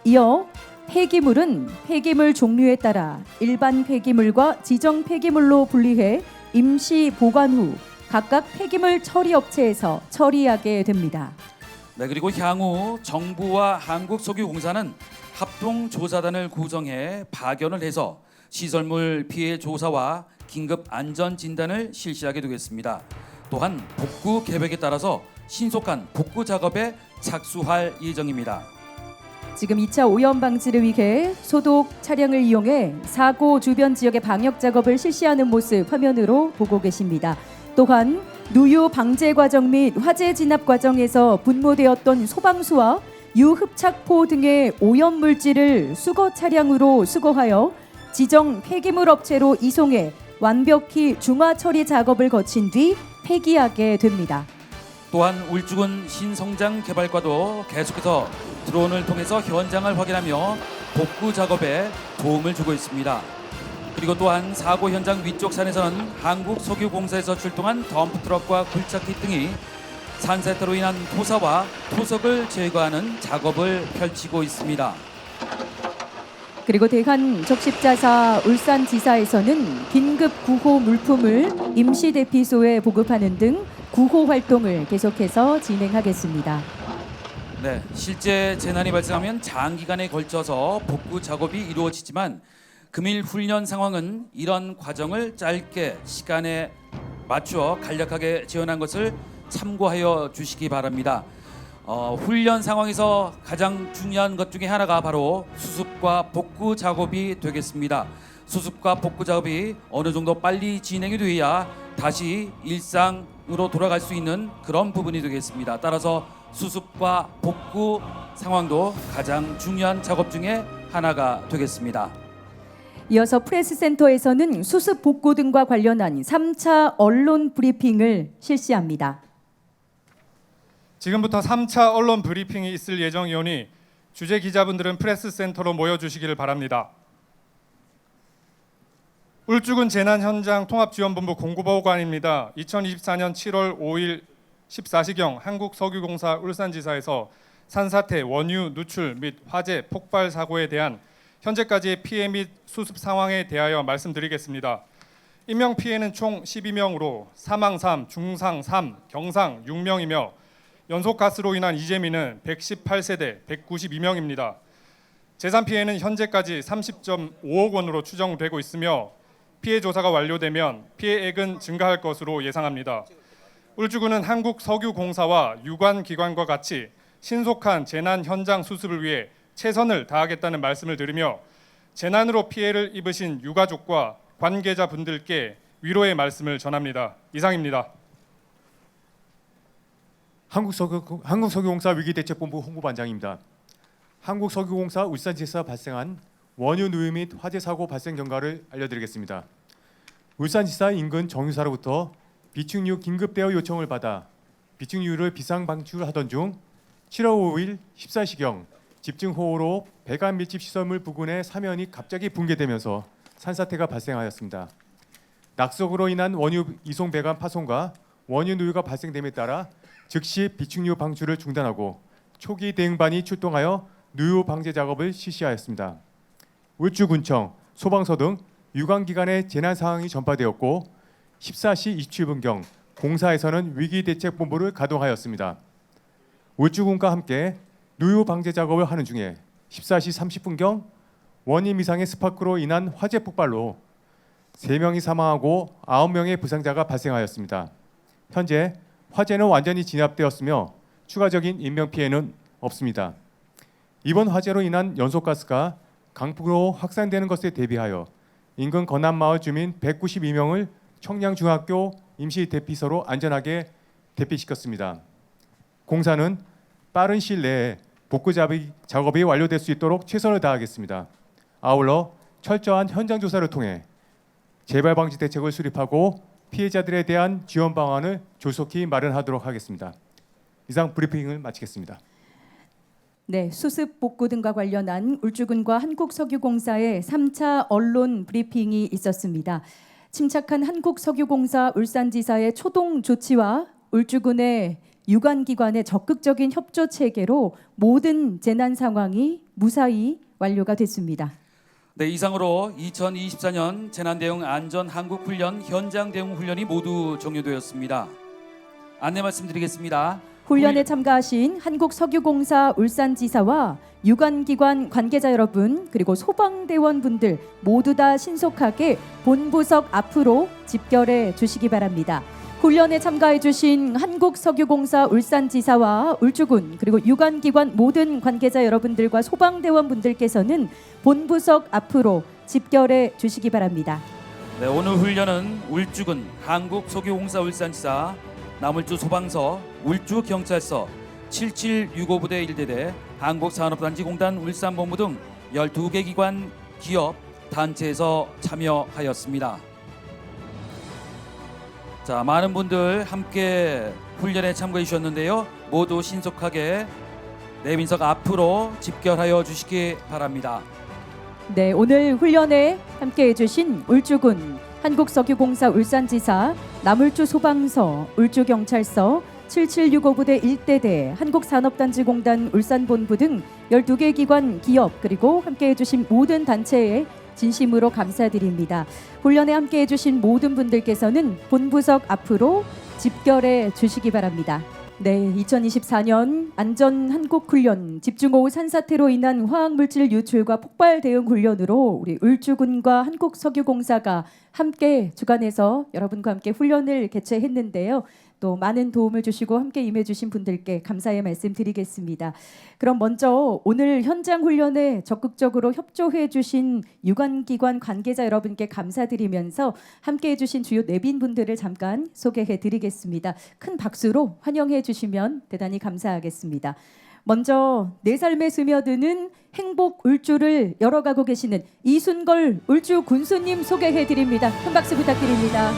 이어 폐기물은 폐기물 종류에 따라 일반 폐기물과 지정 폐기물로 분리해 임시 보관 후 각각 폐기물 처리 업체에서 처리하게 됩니다. 네, 그리고 향후 정부와 한국석유공사는 합동조사단을 구성해 파견을 해서 시설물 피해 조사와 긴급 안전 진단을 실시하게 되겠습니다. 또한 복구 계획에 따라서 신속한 복구 작업에 착수할 예정입니다. 지금 2차 오염 방지를 위해 소독 차량을 이용해 사고 주변 지역의 방역 작업을 실시하는 모습 화면으로 보고 계십니다. 또한 누유 방제 과정 및 화재 진압 과정에서 분모되었던 소방수와 유흡착포 등의 오염 물질을 수거 차량으로 수거하여 지정 폐기물 업체로 이송해 완벽히 중화 처리 작업을 거친 뒤 폐기하게 됩니다. 또한 울주군 신성장 개발과도 계속해서 드론을 통해서 현장을 확인하며 복구 작업에 도움을 주고 있습니다. 그리고 또한 사고 현장 위쪽 산에서는 한국석유공사에서 출동한 덤프트럭과 굴착기 등이 산사태로 인한 토사와 토석을 제거하는 작업을 펼치고 있습니다. 그리고 대한적십자사 울산지사에서는 긴급 구호 물품을 임시대피소에 보급하는 등 구호 활동을 계속해서 진행하겠습니다. 네, 실제 재난이 발생하면 장기간에 걸쳐서 복구 작업이 이루어지지만 금일 훈련 상황은 이런 과정을 짧게 시간에 맞추어 간략하게 지원한 것을 참고하여 주시기 바랍니다. 훈련 상황에서 가장 중요한 것 중에 하나가 바로 수습과 복구 작업이 되겠습니다. 수습과 복구 작업이 어느 정도 빨리 진행이 돼야 다시 일상으로 돌아갈 수 있는 그런 부분이 되겠습니다. 따라서 수습과 복구 상황도 가장 중요한 작업 중에 하나가 되겠습니다. 이어서 프레스센터에서는 수습 복구 등과 관련한 3차 언론 브리핑을 실시합니다. 지금부터 3차 언론 브리핑이 있을 예정이오니 주재 기자분들은 프레스센터로 모여주시기를 바랍니다. 울주군 재난현장 통합지원본부 공구보고관입니다. 2024년 7월 5일 14시경 한국석유공사 울산지사에서 산사태, 원유 누출 및 화재 폭발 사고에 대한 현재까지의 피해 및 수습 상황에 대하여 말씀드리겠습니다. 인명 피해는 총 12명으로 사망 3, 중상 3, 경상 6명이며 연소가스로 인한 이재민은 118세대 192명입니다. 재산 피해는 현재까지 30.5억 원으로 추정되고 있으며 피해 조사가 완료되면 피해액은 증가할 것으로 예상합니다. 울주군은 한국석유공사와 유관 기관과 같이 신속한 재난 현장 수습을 위해 최선을 다하겠다는 말씀을 드리며 재난으로 피해를 입으신 유가족과 관계자분들께 위로의 말씀을 전합니다. 이상입니다. 한국석유공사 위기대책본부 홍보반장입니다. 한국석유공사 울산지사에서 발생한 원유 누유 및 화재 사고 발생 경과를 알려드리겠습니다. 울산지사 인근 정유사로부터 비축유 긴급 대여 요청을 받아 비축유를 비상 방출하던 중 7월 5일 14시경 집중호우로 배관 밀집 시설물 부근의 사면이 갑자기 붕괴되면서 산사태가 발생하였습니다. 낙석으로 인한 원유 이송 배관 파손과 원유 누유가 발생됨에 따라 즉시 비축유 방출을 중단하고 초기 대응반이 출동하여 누유 방제 작업을 실시하였습니다. 울주군청, 소방서 등 유관기관의 재난 상황이 전파되었고 14시 27분경 공사에서는 위기대책본부를 가동하였습니다. 울주군과 함께 누유 방제 작업을 하는 중에 14시 30분경 원인 이상의 스파크로 인한 화재 폭발로 3명이 사망하고 9명의 부상자가 발생하였습니다. 현재 화재는 완전히 진압되었으며 추가적인 인명피해는 없습니다. 이번 화재로 인한 연소가스가 강풍으로 확산되는 것에 대비하여 인근 건안마을 주민 192명을 청량중학교 임시대피소로 안전하게 대피시켰습니다. 공사는 빠른 시일 내에 복구 작업이 완료될 수 있도록 최선을 다하겠습니다. 아울러 철저한 현장 조사를 통해 재발 방지 대책을 수립하고 피해자들에 대한 지원 방안을 조속히 마련하도록 하겠습니다. 이상 브리핑을 마치겠습니다. 네, 수습 복구 등과 관련한 울주군과 한국석유공사의 3차 언론 브리핑이 있었습니다. 침착한 한국석유공사 울산지사의 초동 조치와 울주군의 유관기관의 적극적인 협조 체계로 모든 재난 상황이 무사히 완료가 됐습니다. 네, 이상으로 2024년 재난대응 안전한국훈련 현장 대응 훈련이 모두 종료되었습니다. 안내 말씀드리겠습니다. 훈련에 참가하신 한국석유공사 울산지사와 유관기관 관계자 여러분 그리고 소방대원분들 모두 다 신속하게 본부석 앞으로 집결해 주시기 바랍니다. 훈련에 참가해 주신 한국석유공사 울산지사와 울주군 그리고 유관기관 모든 관계자 여러분들과 소방대원분들께서는 본부석 앞으로 집결해 주시기 바랍니다. 네, 오늘 훈련은 울주군 한국석유공사 울산지사 나물주 소방서, 울주경찰서, 7765부대 1대대, 한국산업단지공단 울산본부 등 12개 기관, 기업, 단체에서 참여하였습니다. 자, 많은 분들 함께 훈련에 참가해 주셨는데요. 모두 신속하게 내빈석 앞으로 집결하여 주시기 바랍니다. 네, 오늘 훈련에 함께해 주신 울주군 한국석유공사 울산지사, 나물주 소방서, 울주경찰서, 7765부대 1대대, 한국산업단지공단 울산본부 등 12개 기관, 기업 그리고 함께해 주신 모든 단체에 진심으로 감사드립니다. 훈련에 함께해 주신 모든 분들께서는 본부석 앞으로 집결해 주시기 바랍니다. 네, 2024년 안전한국훈련 집중호우 산사태로 인한 화학물질 유출과 폭발 대응 훈련으로 우리 울주군과 한국석유공사가 함께 주관해서 여러분과 함께 훈련을 개최했는데요. 또 많은 도움을 주시고 함께 임해주신 분들께 감사의 말씀 드리겠습니다. 그럼 먼저 오늘 현장 훈련에 적극적으로 협조해 주신 유관기관 관계자 여러분께 감사드리면서 함께해 주신 주요 내빈분들을 잠깐 소개해 드리겠습니다. 큰 박수로 환영해 주시면 대단히 감사하겠습니다. 먼저 내 삶에 스며드는 행복 울주를 열어가고 계시는 이순걸 울주 군수님 소개해 드립니다. 큰 박수 부탁드립니다.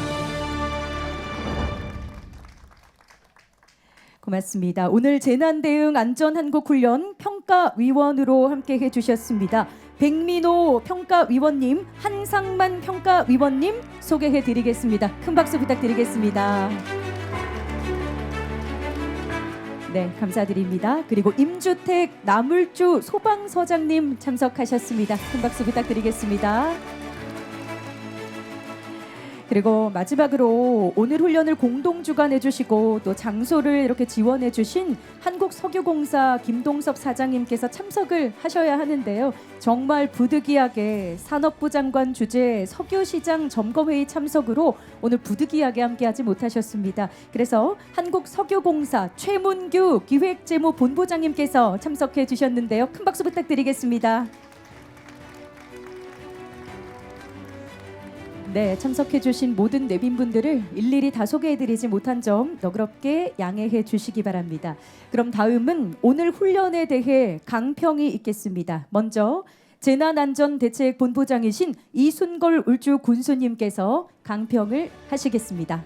고맙습니다. 오늘 재난대응 안전한국훈련 평가위원으로 함께해 주셨습니다. 백민호 평가위원님, 한상만 평가위원님 소개해 드리겠습니다. 큰 박수 부탁드리겠습니다. 네, 감사드립니다. 그리고 임주택 나물주 소방서장님 참석하셨습니다. 큰 박수 부탁드리겠습니다. 그리고 마지막으로 오늘 훈련을 공동 주관해 주시고 또 장소를 이렇게 지원해 주신 한국석유공사 김동섭 사장님께서 참석을 하셔야 하는데요. 정말 부득이하게 산업부 장관 주재 석유시장 점검회의 참석으로 오늘 부득이하게 함께하지 못하셨습니다. 그래서 한국석유공사 최문규 기획재무본부장님께서 참석해 주셨는데요. 큰 박수 부탁드리겠습니다. 네, 참석해 주신 모든 내빈분들을 일일이 다 소개해드리지 못한 점 너그럽게 양해해 주시기 바랍니다. 그럼 다음은 오늘 훈련에 대해 강평이 있겠습니다. 먼저 재난안전대책본부장이신 이순걸 울주 군수님께서 강평을 하시겠습니다.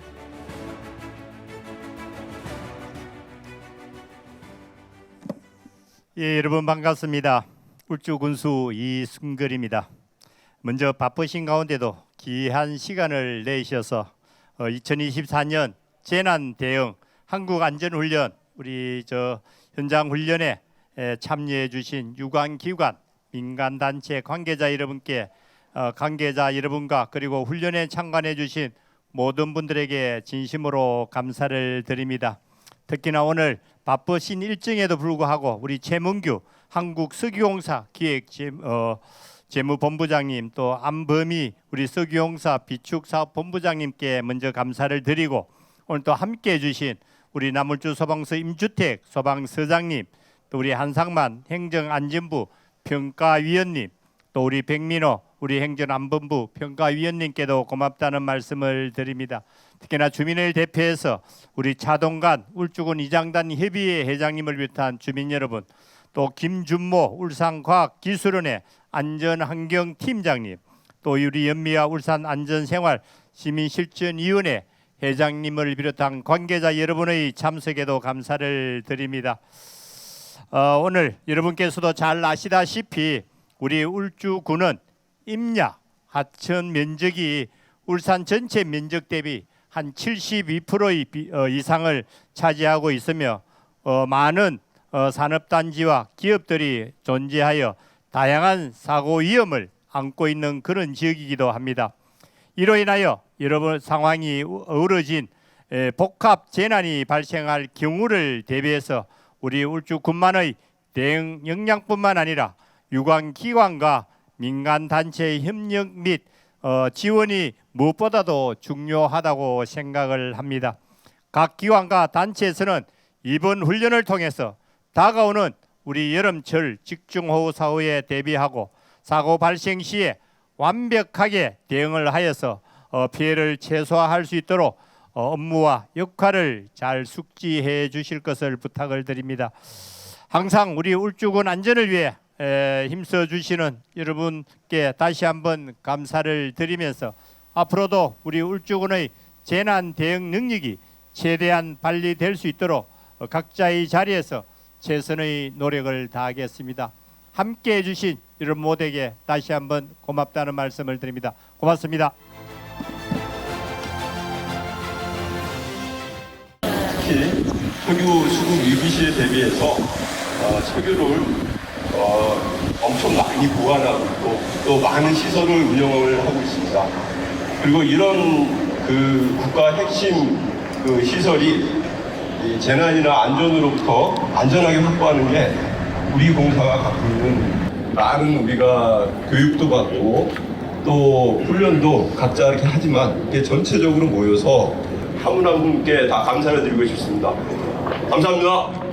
예, 여러분 반갑습니다. 울주 군수 이순걸입니다. 먼저 바쁘신 가운데도 귀한 시간을 내셔서 2024년 재난 대응 한국 안전훈련 우리 현장 훈련에 참여해 주신 유관기관 민간단체 관계자 여러분께 관계자 여러분과 그리고 훈련에 참관해 주신 모든 분들에게 진심으로 감사를 드립니다. 특히나 오늘 바쁘신 일정에도 불구하고 우리 최문규 한국석유공사 재무본부장님 또 안범희 우리 석유공사 비축사업본부장님께 먼저 감사를 드리고 오늘 또 함께해 주신 우리 나물주 소방서 임주택 소방서장님 또 우리 한상만 행정안전부 평가위원님 또 우리 백민호 우리 행정안전부 평가위원님께도 고맙다는 말씀을 드립니다. 특히나 주민을 대표해서 우리 차동관 울주군 이장단 협의회 회장님을 비롯한 주민 여러분 또 김준모 울산과학기술원의 안전환경팀장님 또 우리 연미와 울산안전생활 시민실천위원회 회장님을 비롯한 관계자 여러분의 참석에도 감사를 드립니다. 오늘 여러분께서도 잘 아시다시피 우리 울주군은 임야 하천 면적이 울산 전체 면적 대비 한 72% 이상을 차지하고 있으며 많은 산업단지와 기업들이 존재하여 다양한 사고 위험을 안고 있는 그런 지역이기도 합니다. 이로 인하여 여러분 상황이 어우러진 복합 재난이 발생할 경우를 대비해서 우리 울주군만의 대응 역량뿐만 아니라 유관기관과 민간단체의 협력 및 지원이 무엇보다도 중요하다고 생각을 합니다. 각 기관과 단체에서는 이번 훈련을 통해서 다가오는 우리 여름철 집중호우 사고에 대비하고 사고 발생 시에 완벽하게 대응을 하여서 피해를 최소화할 수 있도록 업무와 역할을 잘 숙지해 주실 것을 부탁을 드립니다. 항상 우리 울주군 안전을 위해 힘써 주시는 여러분께 다시 한번 감사를 드리면서 앞으로도 우리 울주군의 재난 대응 능력이 최대한 발휘될 수 있도록 각자의 자리에서 최선의 노력을 다하겠습니다. 함께해 주신 여러분 모두에게 다시 한번 고맙다는 말씀을 드립니다. 고맙습니다. 특히 석유 수급 위기 시에 대비해서 석유를 엄청 많이 보관하고 있고 또 많은 시설을 운영을 하고 있습니다. 그리고 이런 그 국가 핵심 그 시설이 이 재난이나 안전으로부터 안전하게 확보하는 게 우리 공사가 갖고 있는 많은 우리가 교육도 받고 또 훈련도 각자 이렇게 하지만 이게 전체적으로 모여서 한 분 한 분께 다 감사를 드리고 싶습니다. 감사합니다.